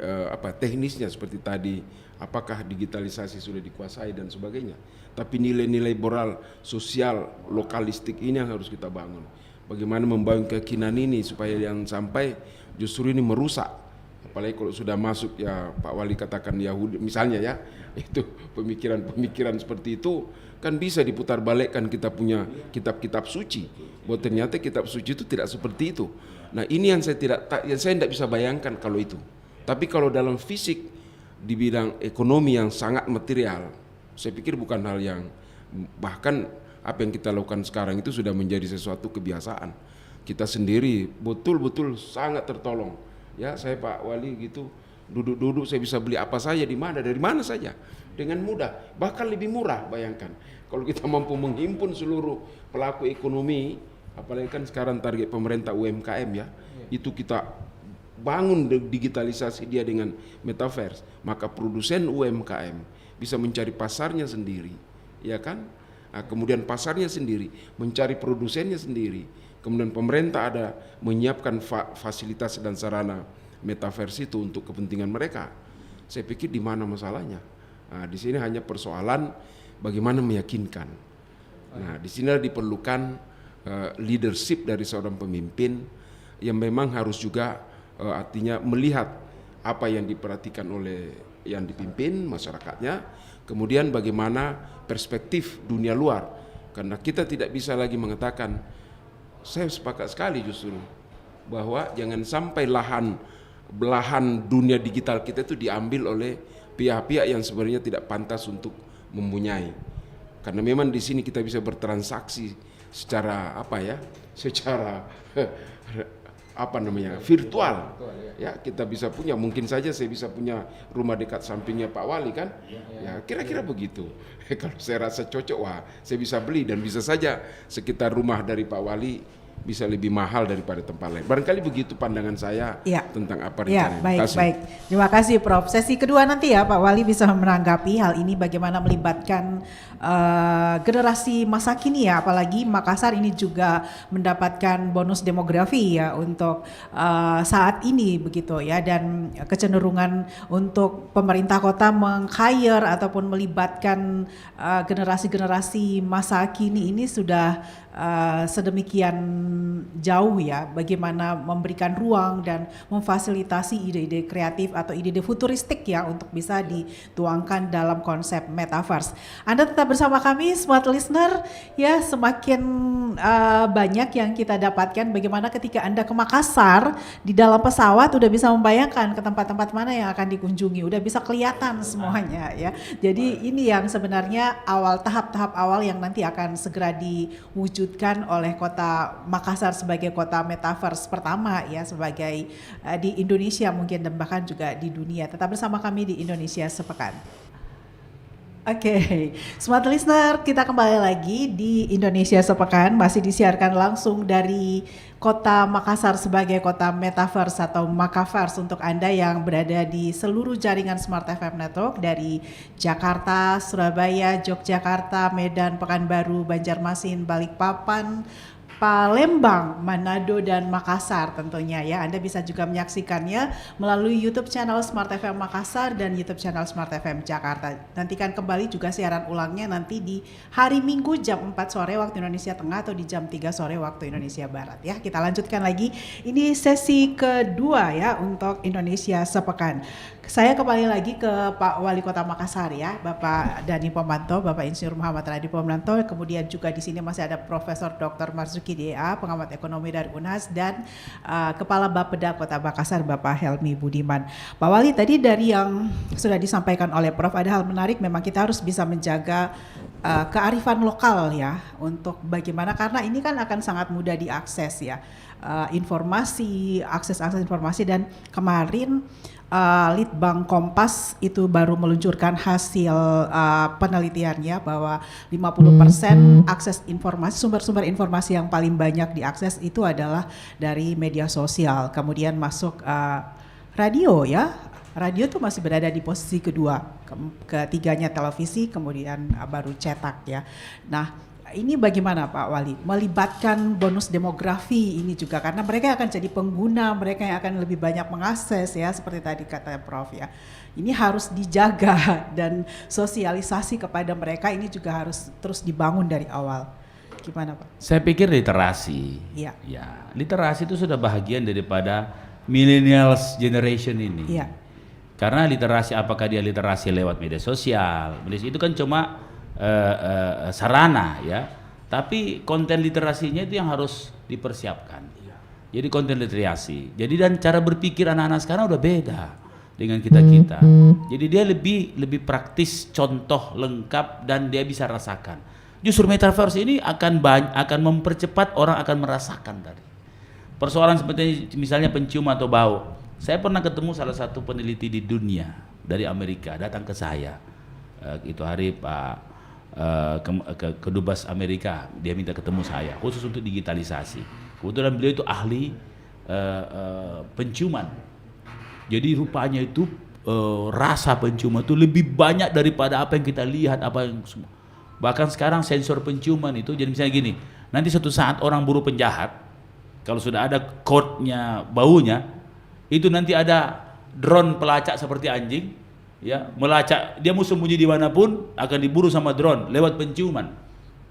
teknisnya seperti tadi, apakah digitalisasi sudah dikuasai dan sebagainya, tapi nilai-nilai moral, sosial, lokalistik ini yang harus kita bangun. Bagaimana membangun keyakinan ini supaya yang sampai justru ini merusak. Apalagi kalau sudah masuk ya Pak Wali katakan Yahudi misalnya ya, itu pemikiran-pemikiran seperti itu kan bisa diputar balikkan kita punya kitab-kitab suci. Bahwa ternyata kitab suci itu tidak seperti itu. Nah, ini yang saya tidak bisa bayangkan kalau itu. Tapi kalau dalam fisik di bidang ekonomi yang sangat material, saya pikir bukan hal yang, bahkan apa yang kita lakukan sekarang itu sudah menjadi sesuatu kebiasaan. Kita sendiri betul-betul sangat tertolong. Ya, saya Pak Wali gitu, duduk-duduk saya bisa beli apa saja di mana, dari mana saja dengan mudah, bahkan lebih murah. Bayangkan kalau kita mampu menghimpun seluruh pelaku ekonomi, apalagi kan sekarang target pemerintah UMKM ya, itu kita bangun digitalisasi dia dengan metaverse, maka produsen UMKM bisa mencari pasarnya sendiri, ya kan? Nah, kemudian pasarnya sendiri, mencari produsennya sendiri. Kemudian pemerintah ada menyiapkan fasilitas dan sarana metaverse itu untuk kepentingan mereka. Saya pikir di mana masalahnya? Nah, di sini hanya persoalan bagaimana meyakinkan. Nah, di sini diperlukan leadership dari seorang pemimpin yang memang harus juga artinya melihat apa yang diperhatikan oleh yang dipimpin masyarakatnya. Kemudian bagaimana perspektif dunia luar, karena kita tidak bisa lagi mengatakan, saya sepakat sekali justru bahwa jangan sampai belahan dunia digital kita itu diambil oleh pihak-pihak yang sebenarnya tidak pantas untuk mempunyai. Karena memang di sini kita bisa bertransaksi secara virtual. Ya, kita bisa punya, mungkin saja saya bisa punya rumah dekat sampingnya Pak Wali kan? Ya, kira-kira begitu. Kalau saya rasa cocok, wah, saya bisa beli dan bisa saja sekitar rumah dari Pak Wali bisa lebih mahal daripada tempat lain. Barangkali begitu pandangan saya tentang apa rencana. Baik. Terima kasih Prof. Sesi kedua nanti ya Pak Wali bisa menanggapi hal ini, bagaimana melibatkan generasi masa kini ya, apalagi Makassar ini juga mendapatkan bonus demografi ya untuk saat ini begitu ya, dan kecenderungan untuk pemerintah kota meng-hire ataupun melibatkan generasi-generasi masa kini ini sudah sedemikian jauh ya, bagaimana memberikan ruang dan memfasilitasi ide-ide kreatif atau ide-ide futuristik ya untuk bisa dituangkan dalam konsep metaverse. Anda tetap bersama kami smart listener ya, semakin banyak yang kita dapatkan bagaimana ketika Anda ke Makassar di dalam pesawat udah bisa membayangkan ke tempat-tempat mana yang akan dikunjungi, udah bisa kelihatan semuanya ya. Jadi ini yang sebenarnya tahap-tahap awal yang nanti akan segera diwujudkan oleh kota Makassar sebagai kota metaverse pertama ya, sebagai di Indonesia mungkin dan bahkan juga di dunia. Tetap bersama kami di Indonesia Sepekan. Oke, Smart Listener, kita kembali lagi di Indonesia Sepekan, masih disiarkan langsung dari kota Makassar sebagai kota Metaverse atau Makaverse untuk Anda yang berada di seluruh jaringan Smart FM Network dari Jakarta, Surabaya, Yogyakarta, Medan, Pekanbaru, Banjarmasin, Balikpapan, Palembang, Manado, dan Makassar tentunya ya. Anda bisa juga menyaksikannya melalui YouTube channel Smart FM Makassar dan YouTube channel Smart FM Jakarta. Nantikan kembali juga siaran ulangnya nanti di hari Minggu jam 4 sore waktu Indonesia Tengah atau di jam 3 sore waktu Indonesia Barat ya. Kita lanjutkan lagi. Ini sesi kedua ya untuk Indonesia Sepekan. Saya kembali lagi ke Pak Wali Kota Makassar ya, Bapak Dhani Pomanto, Bapak Insinyur Muhammad Radi Pomanto, kemudian juga di sini masih ada Profesor Dr. Marzuki DA, pengamat ekonomi dari UNHAS, dan Kepala Bapeda Kota Makassar, Bapak Helmi Budiman. Pak Wali, tadi dari yang sudah disampaikan oleh Prof, ada hal menarik, memang kita harus bisa menjaga kearifan lokal ya, untuk bagaimana, karena ini kan akan sangat mudah diakses ya, informasi, akses informasi, dan kemarin Litbang Kompas itu baru meluncurkan hasil penelitiannya bahwa 50% akses informasi, sumber-sumber informasi yang paling banyak diakses itu adalah dari media sosial, kemudian masuk radio ya. Radio tuh masih berada di posisi kedua, ketiganya televisi, kemudian baru cetak ya. Nah, ini bagaimana Pak Wali melibatkan bonus demografi ini juga, karena mereka akan jadi pengguna, mereka yang akan lebih banyak mengakses ya, seperti tadi kata Prof ya. Ini harus dijaga dan sosialisasi kepada mereka ini juga harus terus dibangun dari awal. Gimana Pak? Saya pikir literasi. Iya. Ya, literasi itu sudah bahagian daripada millennials generation ini. Iya. Karena literasi, apakah dia literasi lewat media sosial, itu kan cuma sarana ya, tapi konten literasinya itu yang harus dipersiapkan. Jadi konten literasi. Jadi dan cara berpikir anak-anak sekarang udah beda dengan kita. Jadi dia lebih praktis, contoh lengkap, dan dia bisa rasakan. Justru metaverse ini akan mempercepat orang akan merasakan tadi. Persoalan seperti misalnya pencium atau bau. Saya pernah ketemu salah satu peneliti di dunia dari Amerika datang ke saya. Itu hari Pak Kedubes Amerika, dia minta ketemu saya khusus untuk digitalisasi. Kebetulan beliau itu ahli penciuman. Jadi rupanya itu rasa penciuman itu lebih banyak daripada apa yang kita lihat, apa yang semua. Bahkan sekarang sensor penciuman itu, jadi misalnya gini, nanti suatu saat orang buru penjahat, kalau sudah ada code-nya baunya, itu nanti ada drone pelacak seperti anjing. Ya, melacak, dia mau sembunyi di manapun akan diburu sama drone lewat penciuman.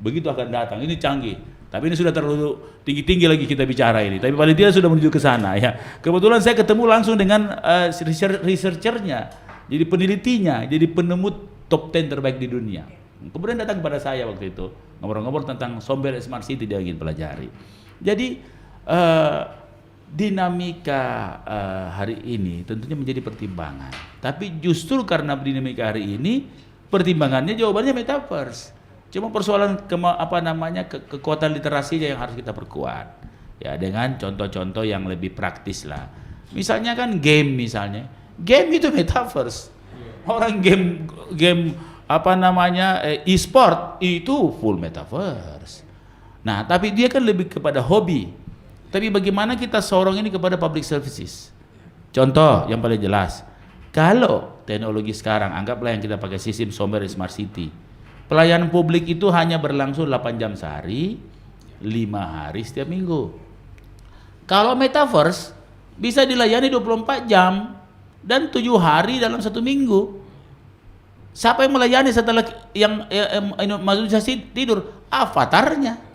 Begitu akan datang. Ini canggih. Tapi ini sudah terlalu tinggi-tinggi lagi kita bicara ini. Tapi paling tidak sudah menuju ke sana ya. Kebetulan saya ketemu langsung dengan researchernya, jadi penelitinya, jadi penemu top 10 terbaik di dunia. Kemudian datang kepada saya waktu itu ngobrol-ngobrol tentang Somber Smart City, dia ingin pelajari. Jadi dinamika hari ini tentunya menjadi pertimbangan. Tapi justru karena dinamika hari ini, pertimbangannya jawabannya metaverse. Cuma persoalan kekuatan literasinya yang harus kita perkuat. Ya, dengan contoh-contoh yang lebih praktis lah. Misalnya kan game misalnya. Game itu metaverse. Orang game e-sport itu full metaverse. Nah, tapi dia kan lebih kepada hobi. Tapi bagaimana kita sorong ini kepada public services? Contoh yang paling jelas, kalau teknologi sekarang, anggaplah yang kita pakai sistem Somber Smart City, pelayanan publik itu hanya berlangsung 8 jam sehari, 5 hari setiap minggu. Kalau metaverse bisa dilayani 24 jam dan 7 hari dalam 1 minggu. Siapa yang melayani setelah yang manusia tidur? Avatarnya.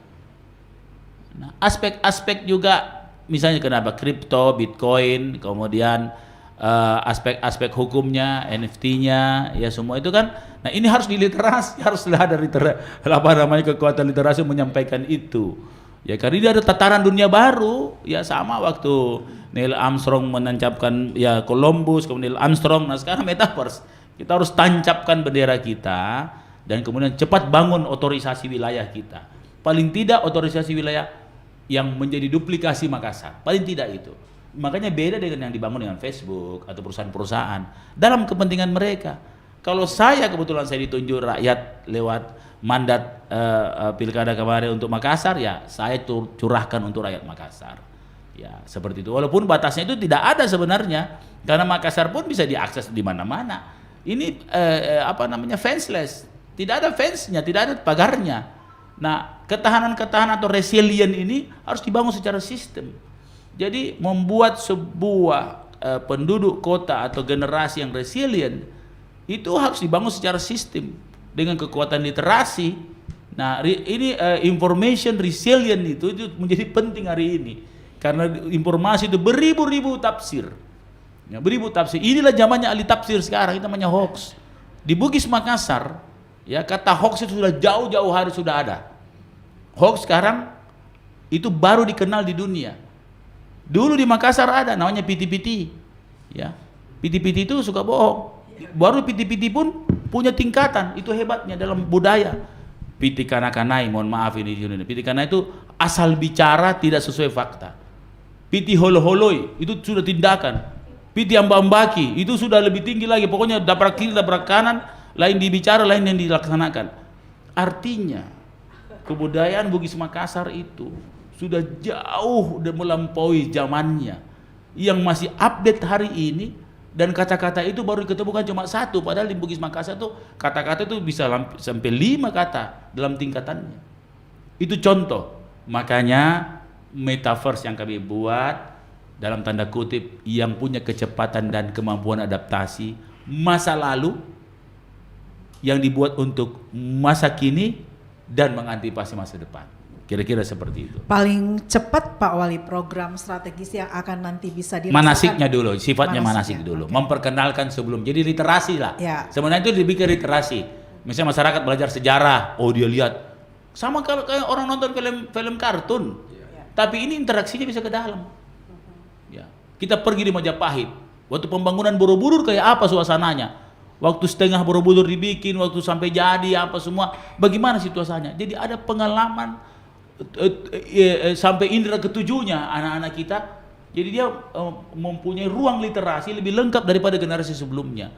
Nah, aspek-aspek juga, misalnya kenapa kripto, bitcoin, kemudian aspek-aspek hukumnya, NFT-nya, ya semua itu kan. Nah, ini harus diliterasi, haruslah ada kekuatan literasi menyampaikan itu. Ya, karena dia ada tataran dunia baru, ya sama waktu Neil Armstrong menancapkan ya Columbus, kemudian Neil Armstrong, nah sekarang metaverse. Kita harus tancapkan bendera kita dan kemudian cepat bangun otorisasi wilayah kita. Paling tidak otorisasi wilayah yang menjadi duplikasi Makassar, paling tidak itu. Makanya beda dengan yang dibangun dengan Facebook atau perusahaan-perusahaan dalam kepentingan mereka. Kalau saya kebetulan saya ditunjuk rakyat lewat mandat pilkada kemarin untuk Makassar, ya saya curahkan untuk rakyat Makassar. Ya, seperti itu. Walaupun batasnya itu tidak ada sebenarnya, karena Makassar pun bisa diakses di mana-mana. Ini fenceless. Tidak ada fence-nya, tidak ada pagarnya. Nah, ketahanan-ketahanan atau resilient ini harus dibangun secara sistem. Jadi membuat sebuah penduduk kota atau generasi yang resilient itu harus dibangun secara sistem dengan kekuatan literasi. Nah, ini information resilient itu menjadi penting hari ini karena informasi itu beribu-ribu tafsir. Ya, beribu tafsir. Inilah zamannya ahli tafsir sekarang, itu namanya hoax. Di Bugis Makassar, ya kata hoax itu sudah jauh-jauh hari sudah ada. Hoax sekarang itu baru dikenal di dunia. Dulu di Makassar ada namanya piti-piti. Ya. Piti-piti itu suka bohong. Baru piti-piti pun punya tingkatan, itu hebatnya dalam budaya. Piti kana-kanai, mohon maaf ini. Piti kana itu asal bicara tidak sesuai fakta. Piti holo-holoi itu sudah tindakan. Piti amba-ambaki itu sudah lebih tinggi lagi. Pokoknya dabrak kiri, dabrak kanan, lain dibicara, lain yang dilaksanakan. Artinya kebudayaan Bugis Makassar itu sudah jauh dan melampaui zamannya. Yang masih update hari ini, dan kata-kata itu baru diketemukan cuma satu, padahal di Bugis Makassar tuh kata-kata itu bisa sampai 5 kata dalam tingkatannya. Itu contoh. Makanya metaverse yang kami buat dalam tanda kutip yang punya kecepatan dan kemampuan adaptasi masa lalu yang dibuat untuk masa kini dan mengantisipasi masa depan. Kira-kira seperti itu. Paling cepat Pak Wali program strategis yang akan nanti bisa dirasakan. Manasiknya dulu, sifatnya manasik dulu. Okay. Memperkenalkan sebelum. Jadi literasi lah. Ya. Sebenarnya itu lebih ke literasi. Misalnya masyarakat belajar sejarah, oh dia lihat. Sama kalau kayak orang nonton film kartun. Ya. Tapi ini interaksinya bisa ke dalam. Ya. Kita pergi di Majapahit. Waktu pembangunan Borobudur kayak apa suasananya? Waktu setengah Borobudur dibikin, waktu sampai jadi apa semua, bagaimana situasinya? Jadi ada pengalaman sampai indera ketujuhnya anak-anak kita. Jadi dia mempunyai ruang literasi lebih lengkap daripada generasi sebelumnya.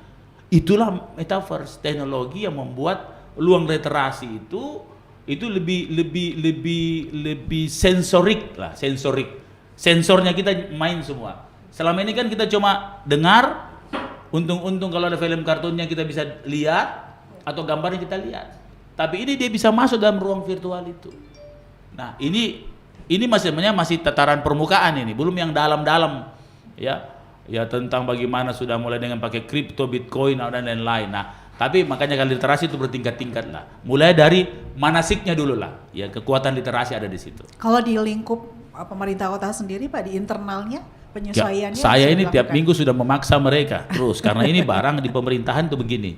Itulah metaverse, teknologi yang membuat ruang literasi itu lebih sensorik lah, sensorik. Sensornya kita main semua. Selama ini kan kita cuma dengar, untung-untung kalau ada film kartunnya kita bisa lihat atau gambarnya kita lihat. Tapi ini dia bisa masuk dalam ruang virtual itu. Nah, ini masih tataran permukaan ini, belum yang dalam-dalam ya. Ya tentang bagaimana sudah mulai dengan pakai kripto, Bitcoin dan lain-lain. Nah, tapi makanya kalau literasi itu bertingkat-tingkat lah. Mulai dari manasiknya dulu lah. Ya, kekuatan literasi ada di situ. Kalau di lingkup pemerintah kota sendiri Pak, di internalnya penyesuaiannya? Ya, saya ini tiap minggu sudah memaksa mereka terus karena ini barang di pemerintahan tuh begini.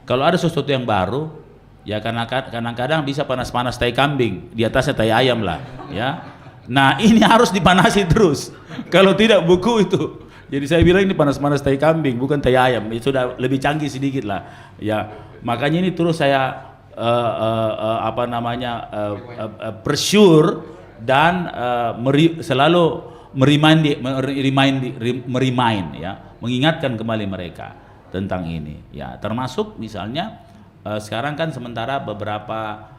Kalau ada sesuatu yang baru, ya kadang-kadang bisa panas-panas tai kambing, di atasnya tai ayam lah, ya. Nah, ini harus dipanasi terus. Kalau tidak buku itu. Jadi saya bilang ini panas-panas tai kambing, bukan tai ayam. Itu sudah lebih canggih sedikit lah, ya. Makanya ini terus saya pursue dan selalu merimain ya, mengingatkan kembali mereka tentang ini ya. Termasuk misalnya sekarang kan sementara beberapa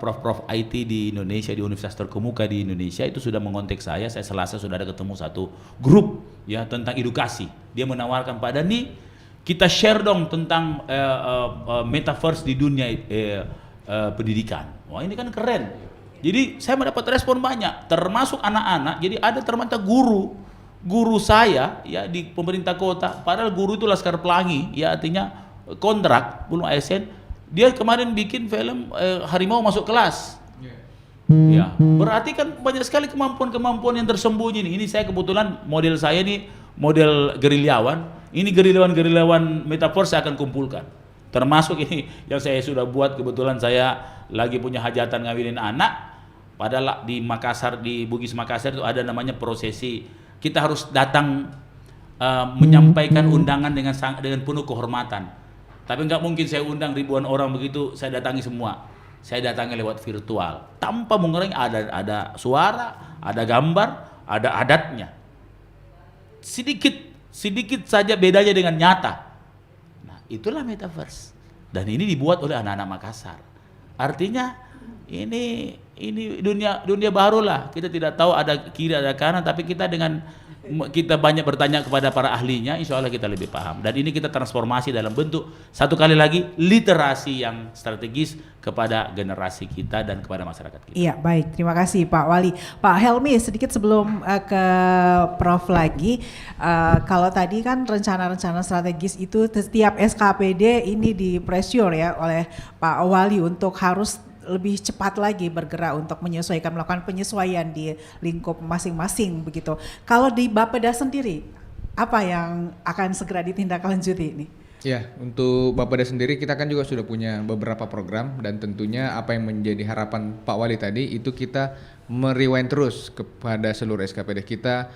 prof-prof IT di Indonesia, di universitas terkemuka di Indonesia itu sudah mengontak saya Selasa sudah ada ketemu satu grup ya tentang edukasi. Dia menawarkan pada nih kita share dong tentang metaverse di dunia pendidikan. Wah, ini kan keren. Jadi saya mendapat respon banyak, termasuk anak-anak. Jadi ada ternyata guru saya ya di pemerintah kota, padahal guru itu Laskar Pelangi, ya artinya kontrak, belum ASN. Dia kemarin bikin film Harimau Masuk Kelas. Ya, berarti kan banyak sekali kemampuan-kemampuan yang tersembunyi nih. Ini saya kebetulan model saya nih model gerilyawan. Ini gerilyawan metaverse saya akan kumpulkan. Termasuk ini yang saya sudah buat, kebetulan saya lagi punya hajatan ngawinin anak. Padahal di Makassar, di Bugis Makassar itu ada namanya prosesi. Kita harus datang menyampaikan undangan dengan penuh kehormatan. Tapi nggak mungkin saya undang ribuan orang begitu, saya datangi semua. Saya datangi lewat virtual, tanpa mengurangi ada suara, ada gambar, ada adatnya. Sedikit saja bedanya dengan nyata. Nah, itulah metaverse. Dan ini dibuat oleh anak-anak Makassar. Artinya ini dunia baru lah. Kita tidak tahu ada kiri ada kanan, tapi kita kita banyak bertanya kepada para ahlinya, insya Allah kita lebih paham. Dan ini kita transformasi dalam bentuk, satu kali lagi, literasi yang strategis kepada generasi kita dan kepada masyarakat kita. Iya, baik. Terima kasih Pak Wali. Pak Helmi, sedikit sebelum ke Prof lagi, kalau tadi kan rencana-rencana strategis itu setiap SKPD ini di pressure ya oleh Pak Wali untuk harus lebih cepat lagi bergerak untuk menyesuaikan, melakukan penyesuaian di lingkup masing-masing begitu. Kalau di Bapeda sendiri, apa yang akan segera ditindaklanjuti ini? Ya, untuk Bapeda sendiri kita kan juga sudah punya beberapa program, dan tentunya apa yang menjadi harapan Pak Wali tadi itu kita merewind terus kepada seluruh SKPD kita,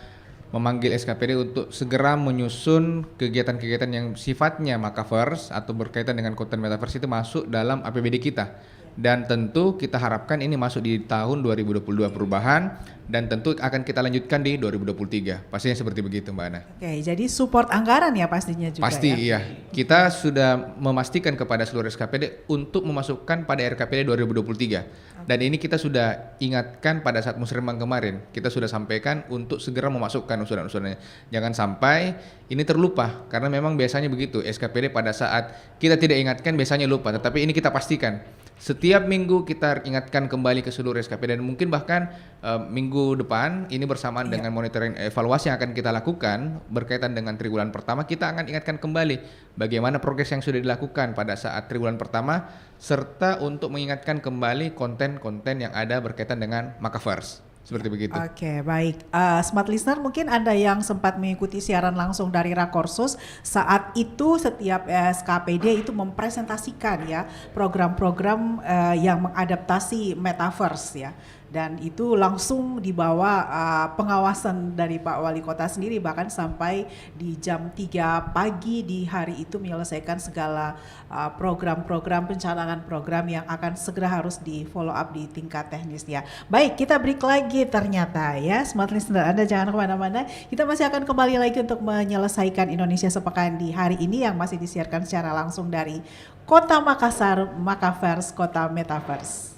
memanggil SKPD untuk segera menyusun kegiatan-kegiatan yang sifatnya Makaverse atau berkaitan dengan konten metaverse itu masuk dalam APBD kita. Dan tentu kita harapkan ini masuk di tahun 2022 perubahan, dan tentu akan kita lanjutkan di 2023. Pastinya seperti begitu Mbak Ana. Oke, jadi support anggaran ya pastinya juga. Pasti ya? iya. Kita sudah memastikan kepada seluruh SKPD untuk memasukkan pada RKPD 2023. Dan ini kita sudah ingatkan pada saat musrenbang kemarin. Kita sudah sampaikan untuk segera memasukkan usulan-usulannya. Jangan sampai ini terlupa, karena memang biasanya begitu. SKPD pada saat kita tidak ingatkan biasanya lupa, tetapi ini kita pastikan. Setiap minggu kita ingatkan kembali ke seluruh SKPD, dan mungkin bahkan minggu depan ini bersamaan dengan monitoring evaluasi yang akan kita lakukan berkaitan dengan triwulan pertama, kita akan ingatkan kembali bagaimana progres yang sudah dilakukan pada saat triwulan pertama, serta untuk mengingatkan kembali konten-konten yang ada berkaitan dengan Makaverse. Seperti begitu. Oke, baik. Smart listener, mungkin Anda yang sempat mengikuti siaran langsung dari Rakorsus, saat itu setiap SKPD itu mempresentasikan ya program-program yang mengadaptasi metaverse ya. Dan itu langsung dibawa pengawasan dari Pak Wali Kota sendiri, bahkan sampai di jam 3 pagi di hari itu menyelesaikan segala program-program, pencanangan program yang akan segera harus di follow up di tingkat teknis ya. Baik, kita break lagi ternyata ya. Smart listener, Anda jangan kemana-mana. Kita masih akan kembali lagi untuk menyelesaikan Indonesia Sepekan di hari ini yang masih disiarkan secara langsung dari Kota Makassar, Makaverse, Kota Metaverse.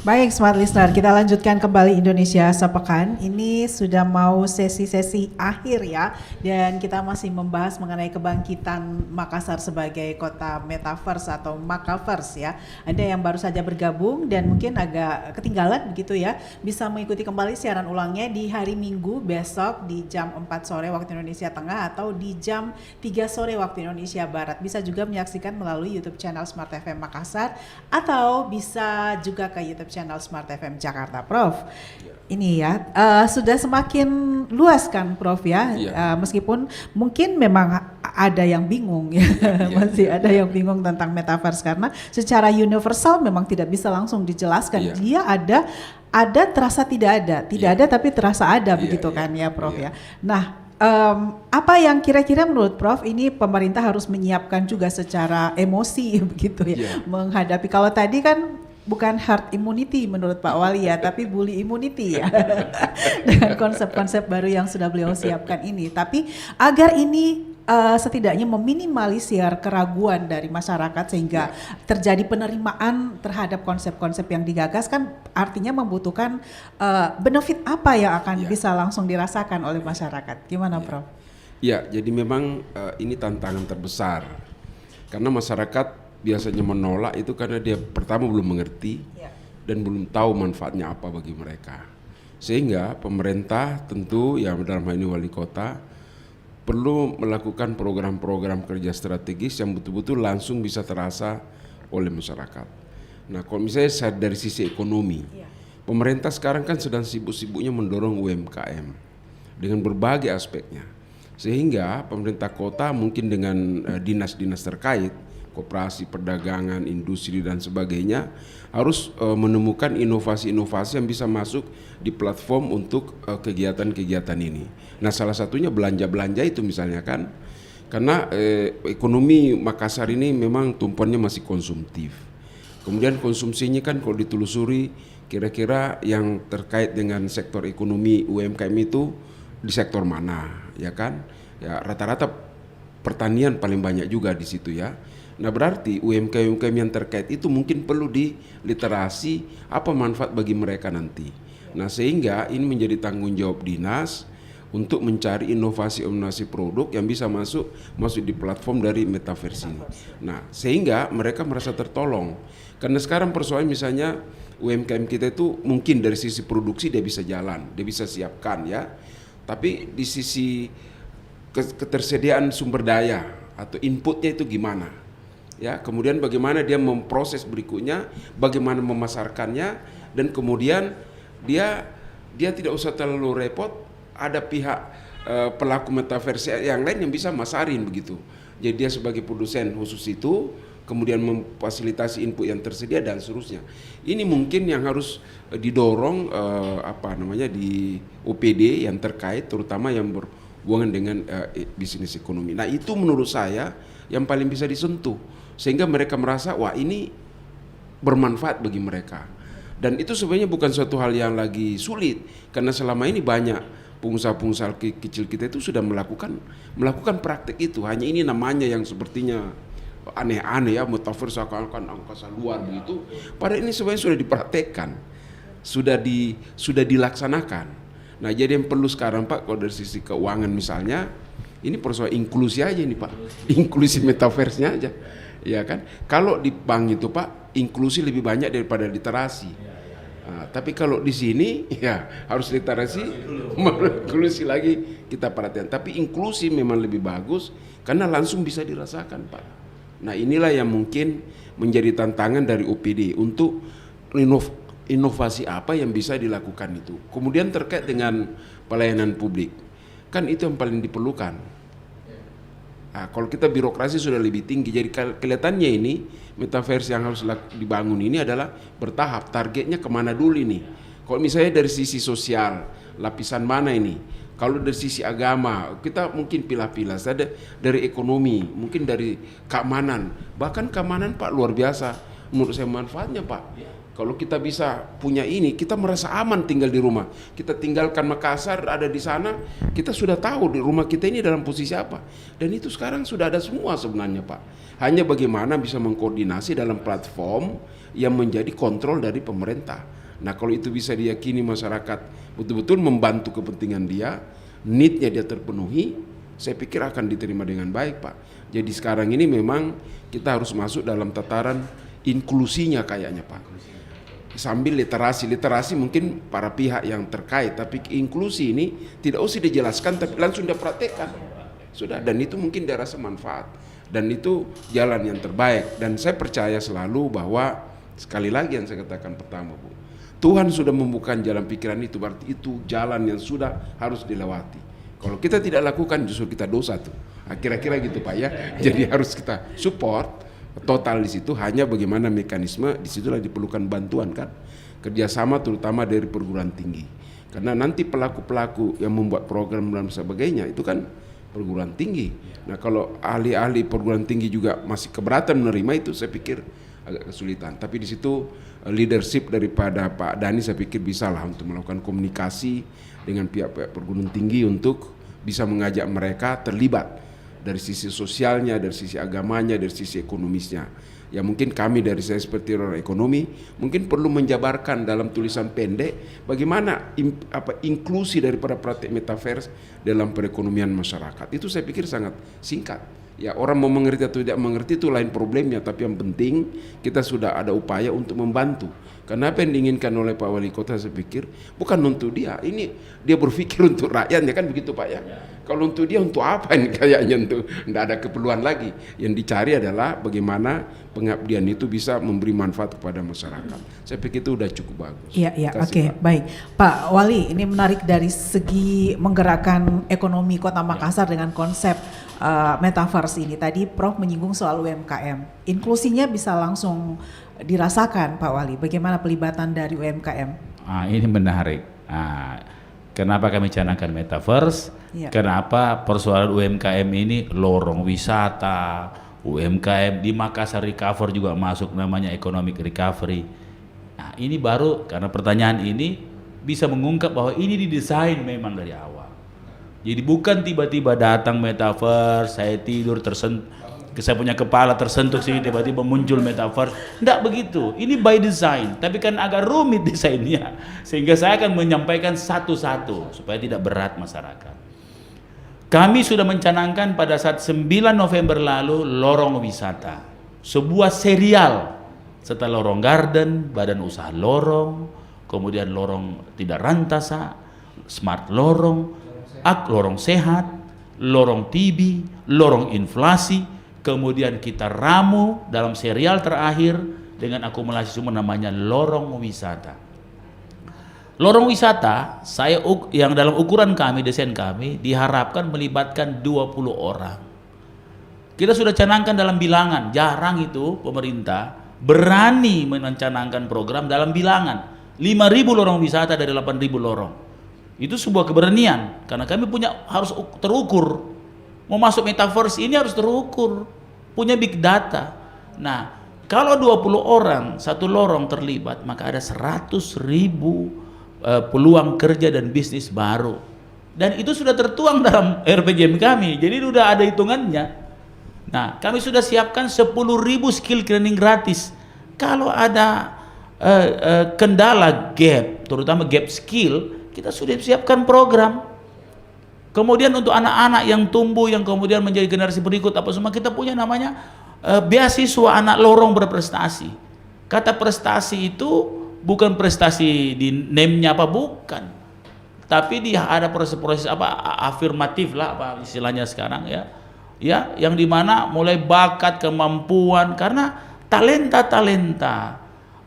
Baik Smart Listener, kita lanjutkan kembali Indonesia Sepekan. Ini sudah mau sesi-sesi akhir ya, dan kita masih membahas mengenai kebangkitan Makassar sebagai kota metaverse atau Makaverse ya. Ada yang baru saja bergabung dan mungkin agak ketinggalan begitu ya, bisa mengikuti kembali siaran ulangnya di hari Minggu besok di jam 4 sore waktu Indonesia Tengah atau di jam 3 sore waktu Indonesia Barat. Bisa juga menyaksikan melalui YouTube channel Smart FM Makassar, atau bisa juga ke YouTube channel Smart FM Jakarta. Prof, ini ya sudah semakin luas kan Prof ya, meskipun mungkin memang ada yang bingung ya, masih ada yang bingung tentang metaverse karena secara universal memang tidak bisa langsung dijelaskan. Dia ada terasa tidak ada tapi terasa ada begitu kan ya Prof ya. Nah, apa yang kira-kira menurut Prof ini pemerintah harus menyiapkan juga secara emosi begitu ya, menghadapi, kalau tadi kan bukan herd immunity menurut Pak Wali ya, tapi bully immunity ya, dengan konsep-konsep baru yang sudah beliau siapkan ini. Tapi agar ini setidaknya meminimalisir keraguan dari masyarakat sehingga terjadi penerimaan terhadap konsep-konsep yang digagas, kan artinya membutuhkan benefit apa yang akan bisa langsung dirasakan oleh masyarakat. Gimana Prof? Ya, jadi memang ini tantangan terbesar karena masyarakat biasanya menolak itu karena dia pertama belum mengerti dan belum tahu manfaatnya apa bagi mereka. Sehingga pemerintah tentu ya dalam hal ini wali kota perlu melakukan program-program kerja strategis yang betul-betul langsung bisa terasa oleh masyarakat. Nah, kalau misalnya dari sisi ekonomi, pemerintah sekarang kan sedang sibuk-sibuknya mendorong UMKM dengan berbagai aspeknya. Sehingga pemerintah kota mungkin dengan dinas-dinas terkait, koperasi, perdagangan, industri dan sebagainya harus menemukan inovasi-inovasi yang bisa masuk di platform untuk kegiatan-kegiatan ini. Nah, salah satunya belanja-belanja itu misalnya kan, karena ekonomi Makassar ini memang tumpuannya masih konsumtif. Kemudian konsumsinya kan kalau ditelusuri kira-kira yang terkait dengan sektor ekonomi UMKM itu di sektor mana, ya kan? Ya rata-rata pertanian paling banyak juga di situ ya. Nah berarti UMKM yang terkait itu mungkin perlu diliterasi apa manfaat bagi mereka nanti. Nah sehingga ini menjadi tanggung jawab dinas untuk mencari inovasi produk yang bisa masuk di platform dari Metaverse ini. Nah sehingga mereka merasa tertolong. Karena sekarang persoalan misalnya UMKM kita itu mungkin dari sisi produksi dia bisa jalan, dia bisa siapkan ya. Tapi di sisi ketersediaan sumber daya atau inputnya itu gimana? Ya, kemudian bagaimana dia memproses berikutnya, bagaimana memasarkannya, dan kemudian dia tidak usah terlalu repot, ada pihak pelaku metaverse yang lain yang bisa masarin begitu. Jadi dia sebagai produsen khusus itu, kemudian memfasilitasi input yang tersedia dan seterusnya. Ini mungkin yang harus didorong di OPD yang terkait, terutama yang berhubungan dengan bisnis ekonomi. Nah itu menurut saya yang paling bisa disentuh, sehingga mereka merasa wah ini bermanfaat bagi mereka. Dan itu sebenarnya bukan suatu hal yang lagi sulit, karena selama ini banyak pengusaha-pengusaha kecil kita itu sudah melakukan praktek itu. Hanya ini namanya yang sepertinya aneh-aneh ya, metaverse akan angkasa luar begitu. Padahal ini sebenarnya sudah dipraktekkan, sudah dilaksanakan. Nah jadi yang perlu sekarang Pak, kalau dari sisi keuangan misalnya, ini persoalan inklusi aja nih Pak, inklusi metaverse-nya aja. Ya kan, kalau di bank itu Pak inklusi lebih banyak daripada literasi. Nah, tapi kalau di sini ya harus literasi, inklusi lagi kita perhatian. Tapi inklusi memang lebih bagus karena langsung bisa dirasakan Pak. Nah inilah yang mungkin menjadi tantangan dari OPD untuk inovasi apa yang bisa dilakukan itu. Kemudian terkait dengan pelayanan publik, kan itu yang paling diperlukan. Nah, kalau kita birokrasi sudah lebih tinggi, jadi kelihatannya ini metaverse yang harus dibangun ini adalah bertahap. Targetnya kemana dulu ini? Kalau misalnya dari sisi sosial, lapisan mana ini? Kalau dari sisi agama, kita mungkin pilah-pilah. Dari ekonomi, mungkin dari keamanan. Bahkan keamanan Pak luar biasa. Menurut saya manfaatnya Pak. Kalau kita bisa punya ini, kita merasa aman tinggal di rumah. Kita tinggalkan Makassar, ada di sana, kita sudah tahu di rumah kita ini dalam posisi apa. Dan itu sekarang sudah ada semua sebenarnya Pak. Hanya bagaimana bisa mengkoordinasi dalam platform yang menjadi kontrol dari pemerintah. Nah kalau itu bisa diyakini masyarakat betul-betul membantu kepentingan dia, need-nya dia terpenuhi, saya pikir akan diterima dengan baik Pak. Jadi sekarang ini memang kita harus masuk dalam tataran inklusinya kayaknya Pak. Sambil literasi mungkin para pihak yang terkait, tapi inklusi ini tidak usah dijelaskan tapi langsung dipraktekkan. Sudah, dan itu mungkin dia rasa manfaat. Dan itu jalan yang terbaik. Dan saya percaya selalu bahwa sekali lagi yang saya katakan pertama Bu, Tuhan sudah membuka jalan pikiran itu, berarti itu jalan yang sudah harus dilewati. Kalau kita tidak lakukan justru kita dosa tuh. Nah, kira-kira gitu Pak ya. Jadi harus kita support total di situ, hanya bagaimana mekanisme disitulah diperlukan bantuan kan, kerjasama terutama dari perguruan tinggi, karena nanti pelaku-pelaku yang membuat program dan sebagainya itu kan perguruan tinggi. Nah kalau ahli-ahli perguruan tinggi juga masih keberatan menerima itu, saya pikir agak kesulitan. Tapi di situ leadership daripada Pak Dhani saya pikir bisa lah untuk melakukan komunikasi dengan pihak-pihak perguruan tinggi untuk bisa mengajak mereka terlibat dari sisi sosialnya, dari sisi agamanya, dari sisi ekonomisnya. Ya mungkin kami dari saya seperti orang ekonomi mungkin perlu menjabarkan dalam tulisan pendek bagaimana inklusi daripada praktek metaverse dalam perekonomian masyarakat. Itu saya pikir sangat singkat. Ya orang mau mengerti atau tidak mengerti itu lain problemnya, tapi yang penting kita sudah ada upaya untuk membantu. Karena apa yang diinginkan oleh Pak Wali Kota saya pikir bukan untuk dia, ini dia berpikir untuk rakyatnya kan begitu Pak ya. Kalau untuk dia untuk apa ini kayaknya, untuk tidak ada keperluan lagi. Yang dicari adalah bagaimana pengabdian itu bisa memberi manfaat kepada masyarakat. Saya pikir itu udah cukup bagus. Iya, oke, baik. Pak Wali, ini menarik dari segi menggerakkan ekonomi Kota Makassar dengan konsep metaverse ini. Tadi Prof menyinggung soal UMKM. Inklusinya bisa langsung dirasakan Pak Wali. Bagaimana pelibatan dari UMKM? Ini menarik. Kenapa kami canangkan metaverse? Ya. Kenapa persoalan UMKM ini lorong wisata, UMKM di Makassar Recover juga masuk namanya economic recovery. Nah, ini baru karena pertanyaan ini bisa mengungkap bahwa ini didesain memang dari awal. Jadi bukan tiba-tiba datang metaverse, saya tidur saya punya kepala tersentuh sih tiba-tiba muncul metaverse. Tidak begitu. Ini by design, tapi kan agak rumit desainnya. Sehingga saya akan menyampaikan satu-satu supaya tidak berat masyarakat. Kami sudah mencanangkan pada saat 9 November lalu lorong wisata. Sebuah serial setelah lorong garden, badan usaha lorong, kemudian lorong tidak rantasa, smart lorong, lorong sehat, lorong TB, lorong inflasi. Kemudian kita ramu dalam serial terakhir dengan akumulasi sumber namanya lorong wisata. Lorong wisata yang dalam ukuran kami, desain kami diharapkan melibatkan 20 orang. Kita sudah canangkan dalam bilangan, jarang itu pemerintah berani mencanangkan program dalam bilangan. 5.000 lorong wisata dari 8.000 lorong. Itu sebuah keberanian karena kami harus terukur. Mau masuk metaverse ini harus terukur, punya big data. Nah, kalau 20 orang satu lorong terlibat, maka ada 100.000 peluang kerja dan bisnis baru. Dan itu sudah tertuang dalam RPJM kami, jadi sudah ada hitungannya. Nah, kami sudah siapkan 10.000 skill training gratis. Kalau ada kendala gap, terutama gap skill, kita sudah siapkan program. Kemudian untuk anak-anak yang tumbuh, yang kemudian menjadi generasi berikut apa semua, kita punya namanya beasiswa anak lorong berprestasi. Kata prestasi itu bukan prestasi di name-nya apa, bukan. Tapi dia ada proses-proses afirmatif lah apa istilahnya sekarang ya. Ya, yang dimana mulai bakat, kemampuan, karena talenta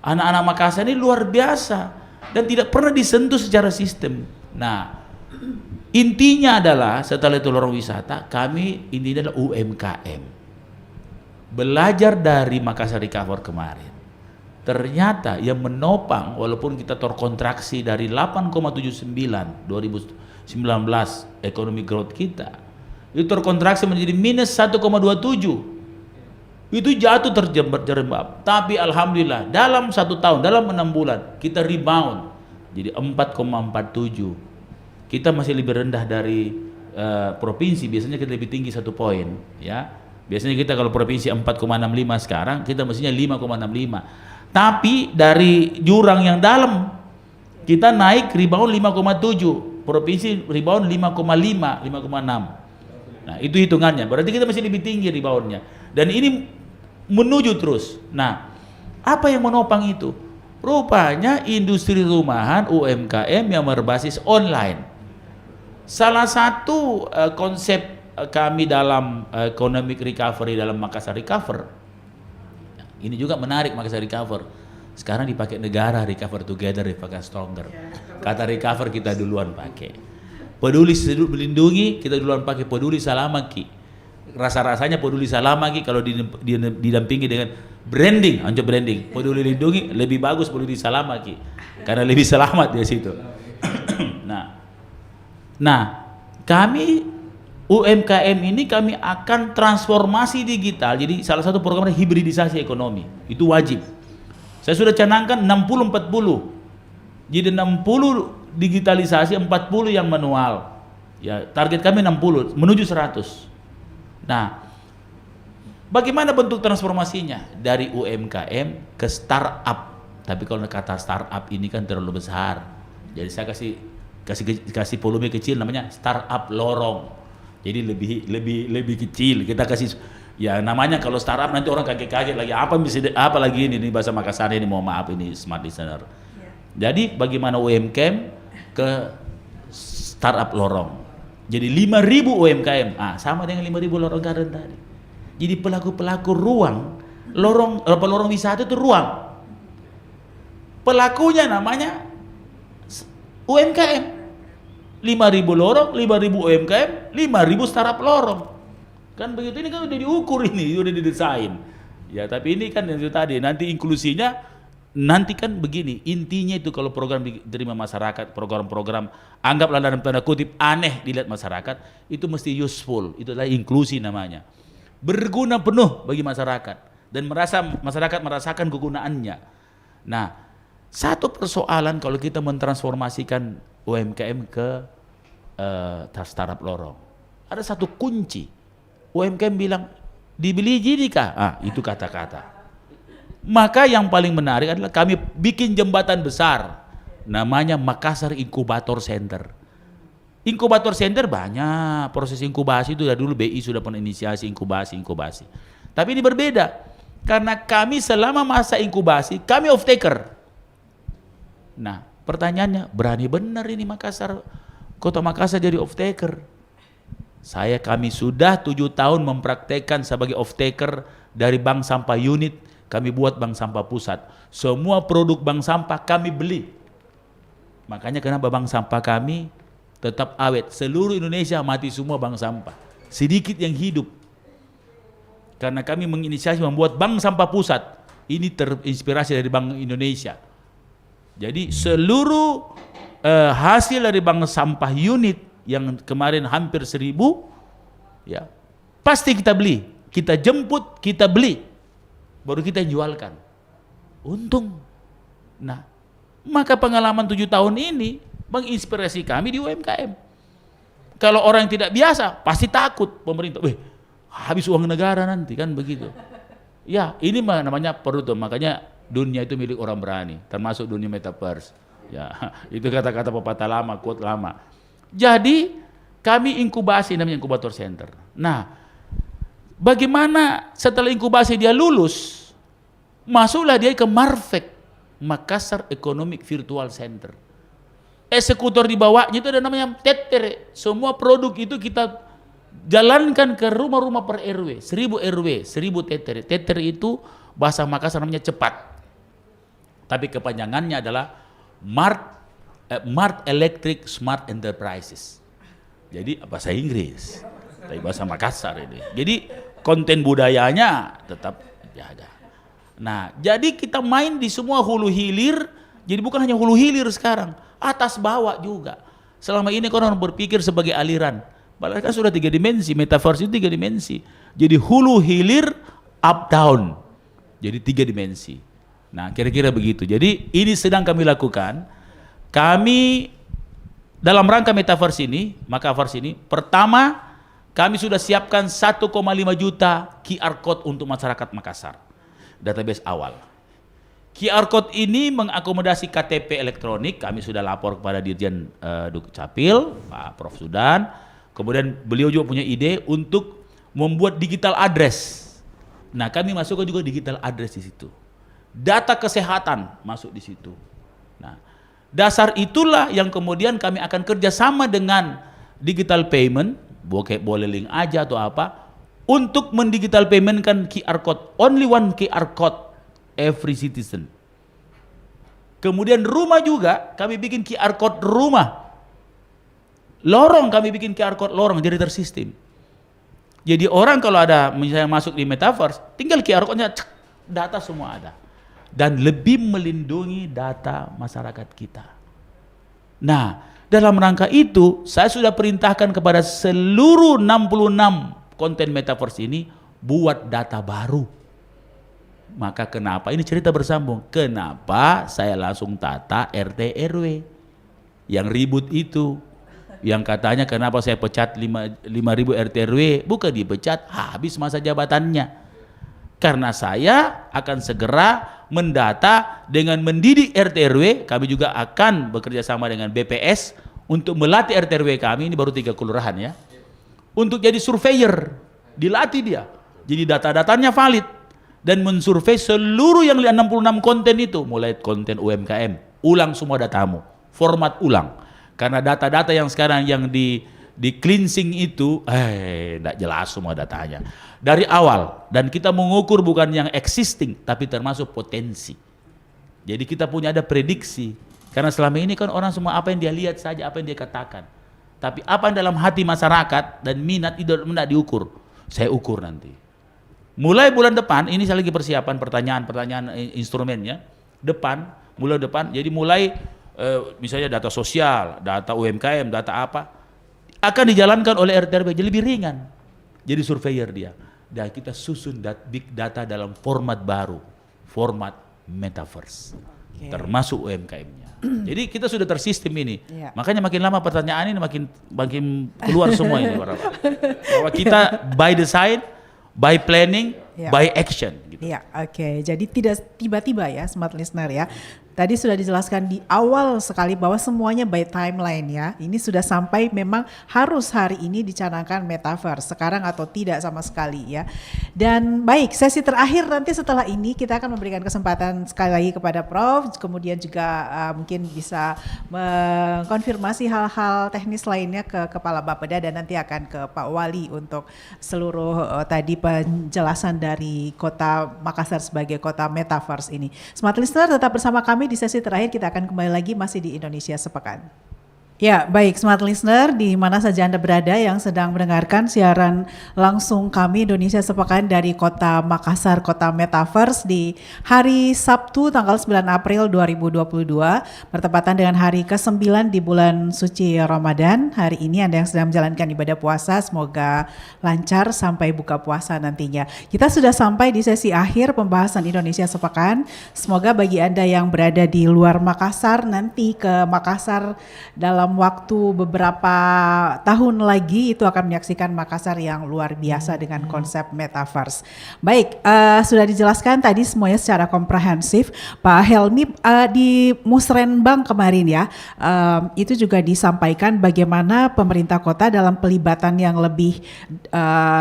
anak-anak Makassar ini luar biasa dan tidak pernah disentuh secara sistem. Nah, intinya adalah setelah itu lorong wisata, kami ini adalah UMKM. Belajar dari Makassar Recover kemarin. Ternyata yang menopang, walaupun kita terkontraksi dari 8,79 2019 ekonomi growth kita, itu terkontraksi menjadi minus 1,27. Itu jatuh terjerembab. Tapi alhamdulillah dalam 1 tahun, dalam 6 bulan kita rebound jadi 4,47. Kita masih lebih rendah dari provinsi, biasanya kita lebih tinggi 1 poin ya. Biasanya kita kalau provinsi 4,65, sekarang kita mestinya 5,65. Tapi dari jurang yang dalam kita naik rebound 5,7, provinsi rebound 5,5, 5,6. Nah, itu hitungannya. Berarti kita masih lebih tinggi reboundnya. Dan ini menuju terus. Nah, apa yang menopang itu? Rupanya industri rumahan UMKM yang berbasis online. Salah satu konsep kami dalam economic recovery dalam Makassar Recover, ini juga menarik Makassar Recover. Sekarang dipakai negara, recover together, recover stronger. Kata recover kita duluan pakai. Peduli melindungi kita duluan pakai peduli salamaki. Rasa-rasanya peduli salamaki kalau didampingi dengan branding, anjir branding. Peduli lindungi lebih bagus peduli salamaki karena lebih selamat di situ. Nah, kami UMKM ini kami akan transformasi digital. Jadi salah satu programnya hibridisasi ekonomi. Itu wajib. Saya sudah canangkan 60-40. Jadi 60 digitalisasi, 40 yang manual. Ya, target kami 60 menuju 100. Nah, bagaimana bentuk transformasinya? Dari UMKM ke startup. Tapi kalau kata startup ini kan terlalu besar. Jadi saya kasih volume kecil namanya startup lorong. Jadi lebih kecil. Kita kasih ya namanya kalau startup nanti orang kaget-kaget lagi apa lagi ini bahasa Makassar ini, mohon maaf ini smart listener. Jadi bagaimana UMKM ke startup lorong. Jadi 5.000 UMKM, sama dengan 5.000 lorong garden tadi. Jadi pelaku-pelaku lorong wisata itu ruang. Pelakunya namanya UMKM. 5.000 lorong, 5.000 UMKM, 5.000 startup lorong. Kan begitu, ini kan udah diukur, ini udah didesain. Ya, tapi ini kan itu tadi, nanti inklusinya nanti kan begini, intinya itu kalau program diterima masyarakat, program-program anggaplah dalam tanda kutip aneh dilihat masyarakat, itu mesti useful, itu adalah inklusi namanya. Berguna penuh bagi masyarakat dan masyarakat merasakan kegunaannya. Nah, satu persoalan kalau kita mentransformasikan UMKM ke startup lorong. Ada satu kunci. UMKM bilang, dibeli jadi kah? Itu kata-kata. Maka yang paling menarik adalah kami bikin jembatan besar. Namanya Makassar Incubator Center. Inkubator center banyak, proses inkubasi itu dari dulu BI sudah pernah inisiasi inkubasi. Tapi ini berbeda, karena kami selama masa inkubasi, kami off taker. Nah, pertanyaannya, berani benar ini Makassar, Kota Makassar jadi off taker. Kami sudah 7 tahun mempraktekkan sebagai off taker dari bank sampah unit, kami buat bank sampah pusat. Semua produk bank sampah kami beli. Makanya kenapa bank sampah kami tetap awet. Seluruh Indonesia mati semua bank sampah. Sedikit yang hidup. Karena kami menginisiasi membuat bank sampah pusat. Ini terinspirasi dari Bank Indonesia. Jadi seluruh hasil dari bank sampah unit yang kemarin hampir 1.000, ya pasti kita beli. Kita jemput, kita beli. Baru kita jualkan. Untung. Nah, maka pengalaman 7 tahun ini menginspirasi kami di UMKM. Kalau orang yang tidak biasa pasti takut pemerintah, habis uang negara nanti kan begitu. Ya, ini namanya perut, makanya dunia itu milik orang berani, termasuk dunia metaverse. Ya, itu kata-kata pepatah lama, quote lama. Jadi kami inkubasi namanya inkubator center. Nah, bagaimana setelah inkubasi dia lulus, masuklah dia ke Marvek, Makassar Economic Virtual Center. Eksekutor di bawahnya itu ada namanya tetere. Semua produk itu kita jalankan ke rumah-rumah per RW. 1.000 RW, 1.000 tetere. Tetere itu bahasa Makassar namanya cepat. Tapi kepanjangannya adalah Mart Electric Smart Enterprises. Jadi bahasa Inggris, tapi bahasa Makassar ini. Jadi konten budayanya tetap dijaga. Nah, jadi kita main di semua hulu hilir. Jadi bukan hanya hulu hilir sekarang, atas bawah juga. Selama ini orang berpikir sebagai aliran. Padahal kan sudah 3 dimensi, metaverse itu 3 dimensi. Jadi hulu hilir, up down. Jadi 3 dimensi. Nah, kira-kira begitu. Jadi ini sedang kami lakukan. Kami dalam rangka metaverse ini, Makaverse ini, pertama kami sudah siapkan 1,5 juta QR code untuk masyarakat Makassar. Database awal. QR code ini mengakomodasi KTP elektronik, kami sudah lapor kepada Dirjen Dukcapil, Pak Prof. Sudan. Kemudian beliau juga punya ide untuk membuat digital address. Nah, kami masukkan juga digital address di situ. Data kesehatan masuk di situ. Nah, dasar itulah yang kemudian kami akan kerjasama dengan digital payment, boleh link aja atau apa, untuk mendigital payment kan QR code, only one QR code every citizen. Kemudian rumah juga kami bikin QR code rumah. Lorong kami bikin QR code lorong, jadi tersistem. Jadi orang kalau ada misalnya masuk di metaverse, tinggal QR code-nya, data semua ada. Dan lebih melindungi data masyarakat kita. Nah, dalam rangka itu saya sudah perintahkan kepada seluruh 66 konten metaverse ini buat data baru. Maka kenapa, ini cerita bersambung, kenapa saya langsung tata RT RW yang ribut itu, yang katanya kenapa saya pecat 5.000 RT RW, bukan dipecat, habis masa jabatannya. Karena saya akan segera mendata dengan mendidik RT RW, kami juga akan bekerja sama dengan BPS untuk melatih RT RW kami, ini baru 3 kelurahan ya, untuk jadi surveyor, dilatih dia, jadi data-datanya valid. Dan mensurvei seluruh yang 66 konten itu, mulai konten UMKM, ulang semua datamu, format ulang. Karena data-data yang sekarang yang di cleansing itu, tidak jelas semua datanya. Dari awal, dan kita mengukur bukan yang existing, tapi termasuk potensi. Jadi kita punya ada prediksi. Karena selama ini kan orang semua apa yang dia lihat saja, apa yang dia katakan. Tapi apa yang dalam hati masyarakat dan minat itu tidak diukur. Saya ukur nanti. Mulai bulan depan, ini saya lagi persiapan pertanyaan instrumennya, mulai depan, jadi mulai misalnya data sosial, data UMKM, data apa, akan dijalankan oleh RT RW, jadi lebih ringan, jadi surveyor dia. Dan kita susun big data dalam format baru, format metaverse. termasuk UMKM-nya. Jadi kita sudah tersistem ini. Iya. Makanya makin lama pertanyaan ini makin keluar semua ini bahwa kita by design, by planning, Iya. by action. Gitu. Iya, oke. Jadi tidak tiba-tiba ya, smart listener ya. Tadi sudah dijelaskan di awal sekali bahwa semuanya by timeline ya. Ini sudah sampai memang harus hari ini dicanangkan metaverse sekarang atau tidak sama sekali ya. Dan baik, sesi terakhir nanti setelah ini kita akan memberikan kesempatan sekali lagi kepada Prof. Kemudian juga mungkin bisa mengkonfirmasi hal-hal teknis lainnya ke Kepala Bapeda dan nanti akan ke Pak Wali untuk seluruh tadi penjelasan dari Kota Makassar sebagai kota metaverse ini. Smart listener tetap bersama kami di sesi terakhir, kita akan kembali lagi masih di Indonesia Sepekan. Ya, baik smart listener di mana saja Anda berada yang sedang mendengarkan siaran langsung kami Indonesia Sepekan dari Kota Makassar, Kota Metaverse di hari Sabtu tanggal 9 April 2022 bertepatan dengan hari ke-9 di bulan suci Ramadan. Hari ini Anda yang sedang menjalankan ibadah puasa semoga lancar sampai buka puasa nantinya. Kita sudah sampai di sesi akhir pembahasan Indonesia Sepekan. Semoga bagi Anda yang berada di luar Makassar nanti ke Makassar dalam waktu beberapa tahun lagi itu akan menyaksikan Makassar yang luar biasa dengan konsep metaverse. Baik, sudah dijelaskan tadi semuanya secara komprehensif. Pak Helmi di Musrenbang kemarin ya, itu juga disampaikan bagaimana pemerintah kota dalam pelibatan yang lebih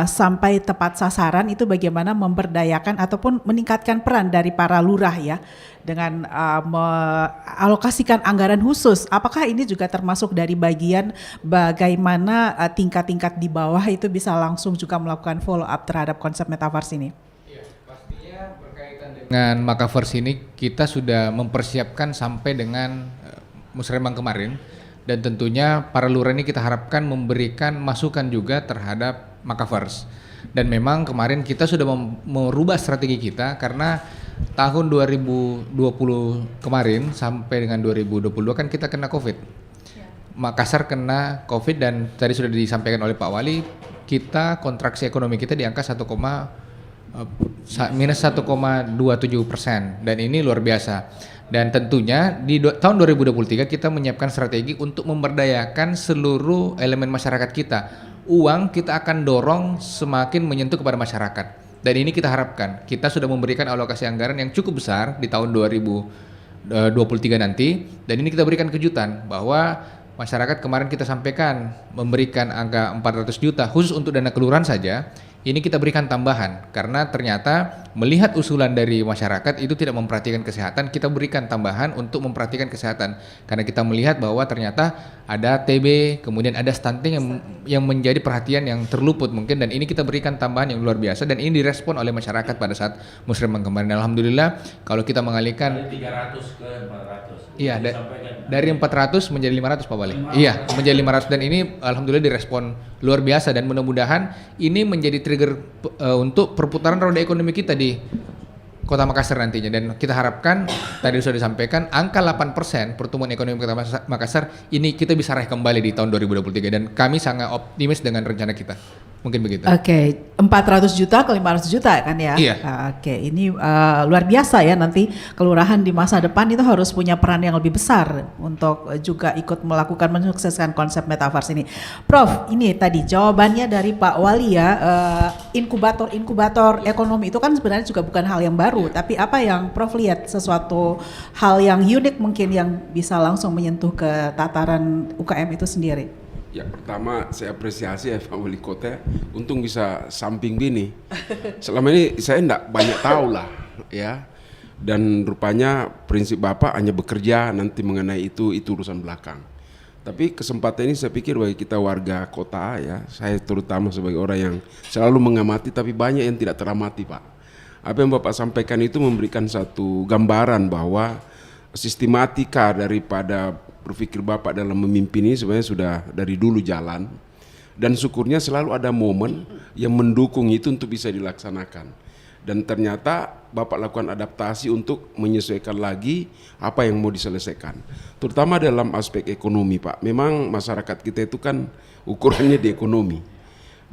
sampai tepat sasaran itu bagaimana memberdayakan ataupun meningkatkan peran dari para lurah ya dengan mengalokasikan anggaran khusus. Apakah ini juga termasuk dari bagian bagaimana tingkat-tingkat di bawah itu bisa langsung juga melakukan follow up terhadap konsep metaverse ini? Iya, pastinya berkaitan dengan metaverse ini kita sudah mempersiapkan sampai dengan Musrembang kemarin, dan tentunya para lurah ini kita harapkan memberikan masukan juga terhadap metaverse. Dan memang kemarin kita sudah merubah strategi kita karena tahun 2020 kemarin sampai dengan 2022 kan kita kena COVID. Makassar kena COVID dan tadi sudah disampaikan oleh Pak Wali, kita kontraksi ekonomi kita di angka minus 1,27% dan ini luar biasa. Dan tentunya di tahun 2023 kita menyiapkan strategi untuk memberdayakan seluruh elemen masyarakat kita. Uang kita akan dorong semakin menyentuh kepada masyarakat. Dan ini kita harapkan, kita sudah memberikan alokasi anggaran yang cukup besar di tahun 2023 nanti. Dan ini kita berikan kejutan bahwa masyarakat kemarin kita sampaikan memberikan angka 400 juta khusus untuk dana kelurahan saja. Ini kita berikan tambahan karena ternyata melihat usulan dari masyarakat itu tidak memperhatikan kesehatan, kita berikan tambahan untuk memperhatikan kesehatan karena kita melihat bahwa ternyata ada TB, kemudian ada stunting yang menjadi perhatian yang terluput mungkin, dan ini kita berikan tambahan yang luar biasa dan ini direspon oleh masyarakat pada saat Musrembang kemarin. Alhamdulillah kalau kita mengalihkan Dari 300 ke 400. iya dari 400 menjadi 500 Pak Wali. Iya, menjadi 500 dan ini alhamdulillah direspon luar biasa dan mudah-mudahan ini menjadi trigger untuk perputaran roda ekonomi kita di Kota Makassar nantinya, dan kita harapkan tadi sudah disampaikan angka 8% pertumbuhan ekonomi Kota Makassar ini kita bisa raih kembali di tahun 2023 dan kami sangat optimis dengan rencana kita. Mungkin begitu. Oke, 400 juta ke 500 juta kan ya? Iya. Oke, ini luar biasa ya, nanti kelurahan di masa depan itu harus punya peran yang lebih besar untuk juga ikut melakukan mensukseskan konsep metaverse ini. Prof, ini tadi jawabannya dari Pak Wali ya, inkubator ekonomi itu kan sebenarnya juga bukan hal yang baru, tapi apa yang Prof lihat sesuatu hal yang unik mungkin yang bisa langsung menyentuh ke tataran UKM itu sendiri? Ya, pertama saya apresiasi ya Pak Wali Kota, untung bisa samping gini. Selama ini saya enggak banyak tahu lah ya. Dan rupanya prinsip Bapak hanya bekerja, nanti mengenai itu urusan belakang. Tapi kesempatan ini saya pikir bagi kita warga kota ya, saya terutama sebagai orang yang selalu mengamati tapi banyak yang tidak teramati Pak. Apa yang Bapak sampaikan itu memberikan satu gambaran bahwa sistematika daripada berpikir Bapak dalam memimpin ini sebenarnya sudah dari dulu jalan, dan syukurnya selalu ada momen yang mendukung itu untuk bisa dilaksanakan, dan ternyata Bapak lakukan adaptasi untuk menyesuaikan lagi apa yang mau diselesaikan, terutama dalam aspek ekonomi Pak. Memang masyarakat kita itu kan ukurannya di ekonomi,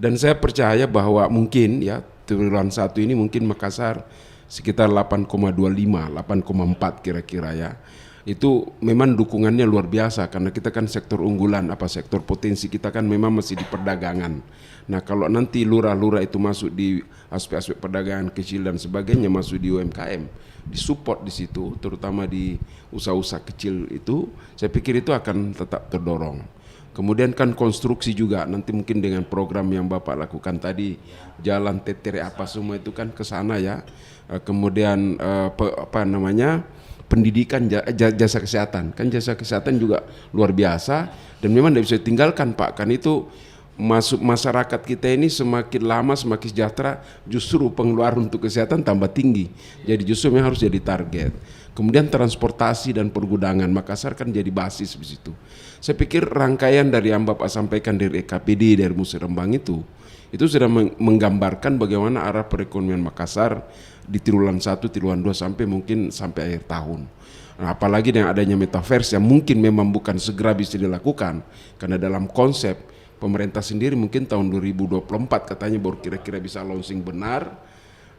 dan saya percaya bahwa mungkin ya triwulan 1 ini mungkin Makassar sekitar 8,25, 8,4 kira-kira ya. Itu memang dukungannya luar biasa karena kita kan sektor unggulan, sektor potensi kita kan memang masih di perdagangan. Nah kalau nanti lurah-lurah itu masuk di aspek-aspek perdagangan kecil dan sebagainya, masuk di UMKM, disupport di situ, terutama di usaha-usaha kecil itu, saya pikir itu akan tetap terdorong. Kemudian kan konstruksi juga nanti mungkin dengan program yang Bapak lakukan tadi, jalan tetere apa semua itu kan ke sana ya. Kemudian pendidikan, jasa kesehatan, kan jasa kesehatan juga luar biasa dan memang tidak bisa ditinggalkan Pak, kan itu masuk masyarakat kita ini semakin lama semakin sejahtera, justru pengeluaran untuk kesehatan tambah tinggi, jadi justru memang harus jadi target. Kemudian transportasi dan pergudangan, Makassar kan jadi basis di situ. Saya pikir rangkaian dari yang Bapak sampaikan dari EKPD, dari Museum Rembang itu sudah menggambarkan bagaimana arah perekonomian Makassar di triwulan 1, triwulan 2 sampai mungkin sampai akhir tahun. Nah, apalagi dengan adanya metaverse yang mungkin memang bukan segera bisa dilakukan karena dalam konsep pemerintah sendiri mungkin tahun 2024 katanya baru kira-kira bisa launching benar.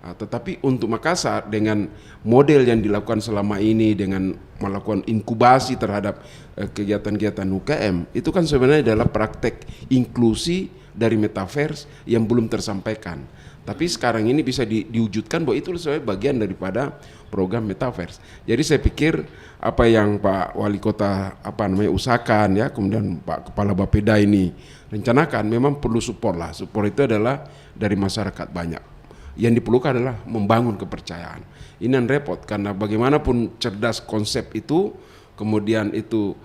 Tetapi untuk Makassar dengan model yang dilakukan selama ini dengan melakukan inkubasi terhadap kegiatan-kegiatan UKM itu kan sebenarnya adalah praktek inklusi dari metaverse yang belum tersampaikan. Tapi sekarang ini bisa diwujudkan bahwa itu sebagai bagian daripada program metaverse. Jadi saya pikir apa yang Pak Wali Kota usahakan ya, kemudian Pak Kepala Bapeda ini rencanakan memang perlu support lah. Support itu adalah dari masyarakat banyak. Yang diperlukan adalah membangun kepercayaan. Ini yang repot karena bagaimanapun cerdas konsep itu, kemudian itu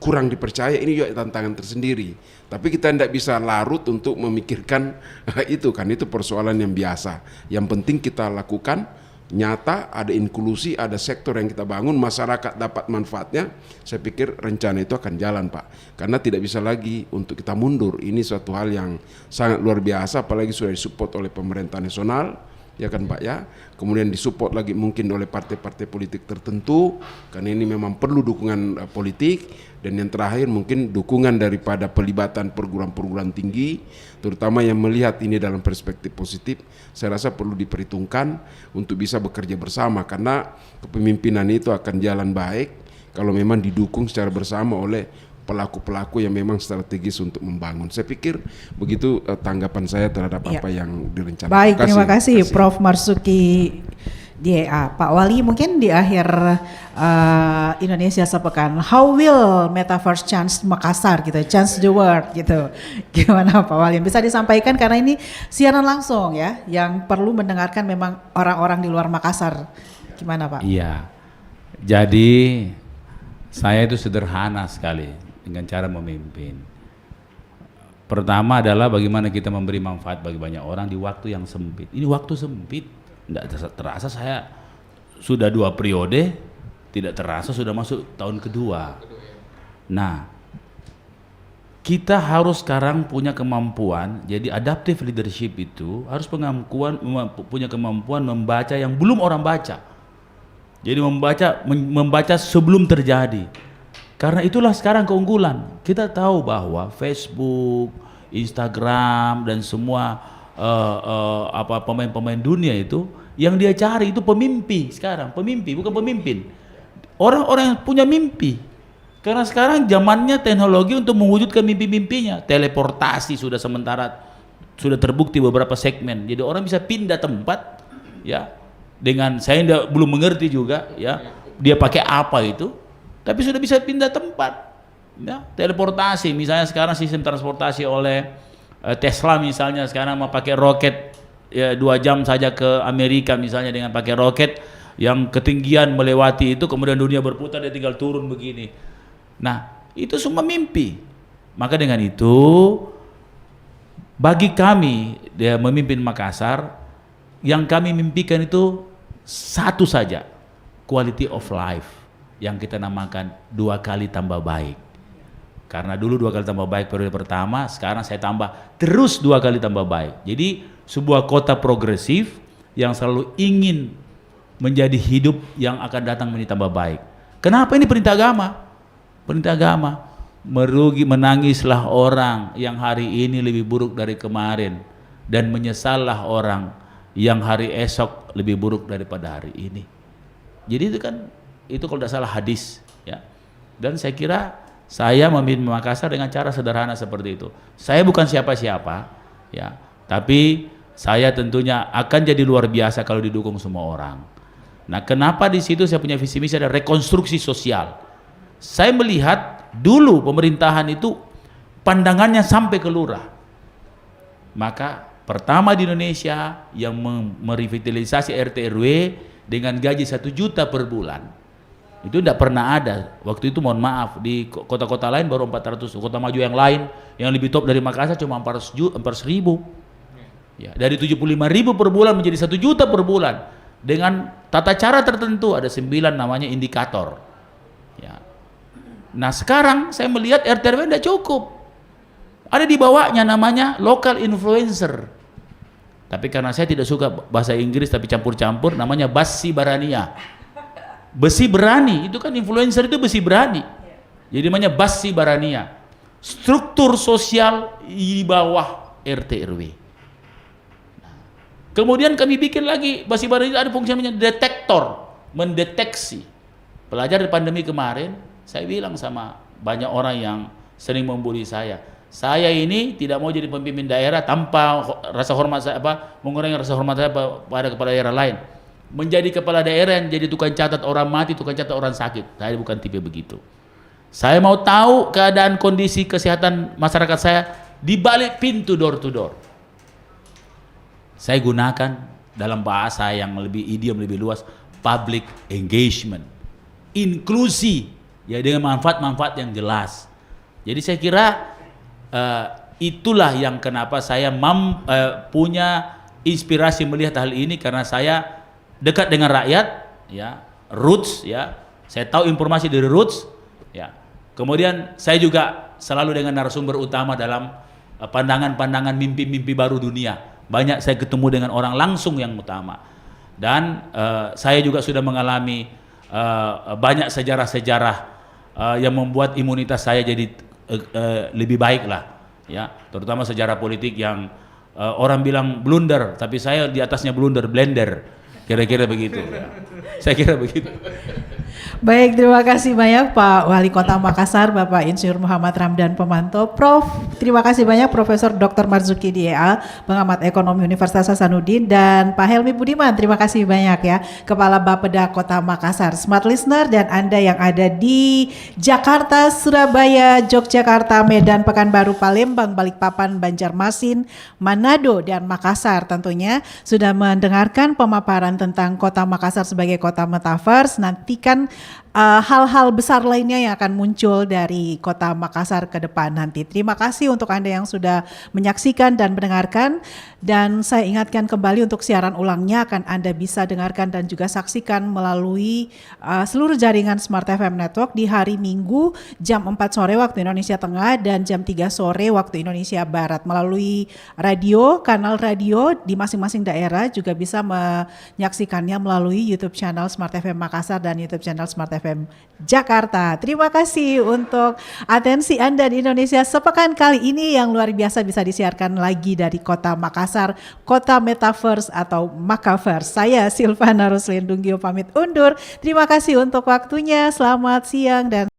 kurang dipercaya, ini juga tantangan tersendiri. Tapi kita tidak bisa larut untuk memikirkan itu kan, itu persoalan yang biasa. Yang penting kita lakukan nyata, ada inklusi, ada sektor yang kita bangun, masyarakat dapat manfaatnya. Saya pikir rencana itu akan jalan Pak, karena tidak bisa lagi untuk kita mundur. Ini suatu hal yang sangat luar biasa, apalagi sudah disupport oleh pemerintah nasional, ya kan Pak ya. Kemudian disupport lagi mungkin oleh partai-partai politik tertentu, karena ini memang perlu dukungan politik. Dan yang terakhir mungkin dukungan daripada pelibatan perguruan-perguruan tinggi, terutama yang melihat ini dalam perspektif positif, saya rasa perlu diperhitungkan untuk bisa bekerja bersama, karena kepemimpinan itu akan jalan baik kalau memang didukung secara bersama oleh pelaku-pelaku yang memang strategis untuk membangun. Saya pikir begitu tanggapan saya terhadap apa yang direncanakan. Baik, terima kasih Prof. Marzuki DA. Pak Wali, mungkin di akhir Indonesia Sepekan, how will Metaverse change Makassar gitu, change the world gitu. Gimana Pak Wali? Bisa disampaikan karena ini siaran langsung ya, yang perlu mendengarkan memang orang-orang di luar Makassar. Gimana Pak? Iya, jadi saya itu sederhana sekali dengan cara memimpin. Pertama adalah bagaimana kita memberi manfaat bagi banyak orang di waktu yang sempit. Ini waktu sempit. Tidak terasa saya sudah 2 periode, tidak terasa sudah masuk tahun kedua. Nah, kita harus sekarang punya kemampuan, jadi adaptive leadership itu harus punya kemampuan membaca yang belum orang baca. Jadi membaca sebelum terjadi. Karena itulah sekarang keunggulan. Kita tahu bahwa Facebook, Instagram dan semua pemain-pemain dunia itu yang dia cari itu pemimpi sekarang, pemimpi bukan pemimpin. Orang-orang yang punya mimpi. Karena sekarang zamannya teknologi untuk mewujudkan mimpi-mimpinya. Teleportasi sudah sudah terbukti beberapa segmen. Jadi orang bisa pindah tempat ya. Dengan saya belum mengerti juga ya. Dia pakai apa itu? Tapi sudah bisa pindah tempat. Ya, teleportasi misalnya sekarang sistem transportasi oleh Tesla misalnya sekarang mau pakai roket ya 2 jam saja ke Amerika misalnya dengan pakai roket yang ketinggian melewati itu, kemudian dunia berputar dia tinggal turun begini. Nah itu semua mimpi. Maka dengan itu bagi kami dia memimpin Makassar, yang kami mimpikan itu satu saja, quality of life yang kita namakan 2 kali tambah baik. Karena dulu 2 kali tambah baik periode pertama, sekarang saya tambah terus 2 kali tambah baik. Jadi sebuah kota progresif yang selalu ingin menjadi hidup yang akan datang menjadi tambah baik. Kenapa ini perintah agama? Perintah agama, menangislah orang yang hari ini lebih buruk dari kemarin, dan menyesallah orang yang hari esok lebih buruk daripada hari ini. Jadi itu kan, itu kalau tidak salah hadis ya. Dan saya kira saya memimpin Makassar dengan cara sederhana seperti itu. Saya bukan siapa-siapa ya, tapi saya tentunya akan jadi luar biasa kalau didukung semua orang. Nah, kenapa di situ saya punya visi misi ada rekonstruksi sosial. Saya melihat dulu pemerintahan itu pandangannya sampai ke lurah. Maka pertama di Indonesia yang merevitalisasi RT RW dengan gaji 1 juta per bulan. Itu tidak pernah ada. Waktu itu mohon maaf, di kota-kota lain baru 400, kota maju yang lain yang lebih top dari Makassar cuma 400 ribu. Ya, dari 75.000 per bulan menjadi 1 juta per bulan dengan tata cara tertentu, ada 9 namanya indikator. Ya. Nah sekarang saya melihat RT RW tidak cukup. Ada di bawahnya namanya local influencer. Tapi karena saya tidak suka bahasa Inggris tapi campur-campur, namanya basi barania. Besi berani, itu kan influencer itu besi berani. Jadi namanya basi barania. Struktur sosial di bawah RT RW. Kemudian kami bikin lagi basi barania, ada fungsi namanya detektor, mendeteksi. Pelajar di pandemi kemarin, saya bilang sama banyak orang yang sering membuli saya ini tidak mau jadi pemimpin daerah tanpa rasa hormat saya, mengurangi rasa hormat saya pada kepala daerah lain. Menjadi kepala daerah yang jadi tukang catat orang mati, tukang catat orang sakit. Saya bukan tipe begitu. Saya mau tahu keadaan kondisi kesehatan masyarakat saya di balik pintu door to door. Saya gunakan dalam bahasa yang lebih idiom lebih luas, public engagement, inklusi, ya dengan manfaat-manfaat yang jelas. Jadi saya kira itulah yang kenapa saya punya inspirasi melihat hal ini, karena saya dekat dengan rakyat, ya, roots, ya, saya tahu informasi dari roots, ya. Kemudian saya juga selalu dengan narasumber utama dalam pandangan-pandangan mimpi-mimpi baru dunia. Banyak saya ketemu dengan orang langsung yang utama, dan saya juga sudah mengalami banyak sejarah-sejarah yang membuat imunitas saya jadi lebih baik lah, ya, terutama sejarah politik yang orang bilang blunder, tapi saya di atasnya blunder, blender, kira-kira begitu. Ya. Saya kira begitu. Baik, terima kasih banyak Pak Wali Kota Makassar, Bapak Insinyur Muhammad Ramdan Pemanto. Prof, terima kasih banyak Profesor Dr. Marzuki DEA, pengamat ekonomi Universitas Hasanuddin, dan Pak Helmi Budiman, terima kasih banyak ya, Kepala Bapeda Kota Makassar. Smart Listener dan Anda yang ada di Jakarta, Surabaya, Yogyakarta, Medan, Pekanbaru, Palembang, Balikpapan, Banjarmasin, Manado, dan Makassar tentunya sudah mendengarkan pemaparan tentang Kota Makassar sebagai kota metaverse. Nantikan hal-hal besar lainnya yang akan muncul dari Kota Makassar ke depan nanti. Terima kasih untuk Anda yang sudah menyaksikan dan mendengarkan, dan saya ingatkan kembali untuk siaran ulangnya akan Anda bisa dengarkan dan juga saksikan melalui seluruh jaringan Smart FM Network di hari Minggu jam 4 sore waktu Indonesia Tengah dan jam 3 sore waktu Indonesia Barat. Melalui radio, kanal radio di masing-masing daerah juga bisa menyaksikannya melalui YouTube channel Smart FM Makassar dan YouTube channel Smart FM Jakarta. Terima kasih untuk atensi Anda di Indonesia sepekan kali ini yang luar biasa, bisa disiarkan lagi dari Kota Makassar, Kota Metaverse atau Makaverse. Saya Silvana Roslin Dunggio pamit undur. Terima kasih untuk waktunya. Selamat siang dan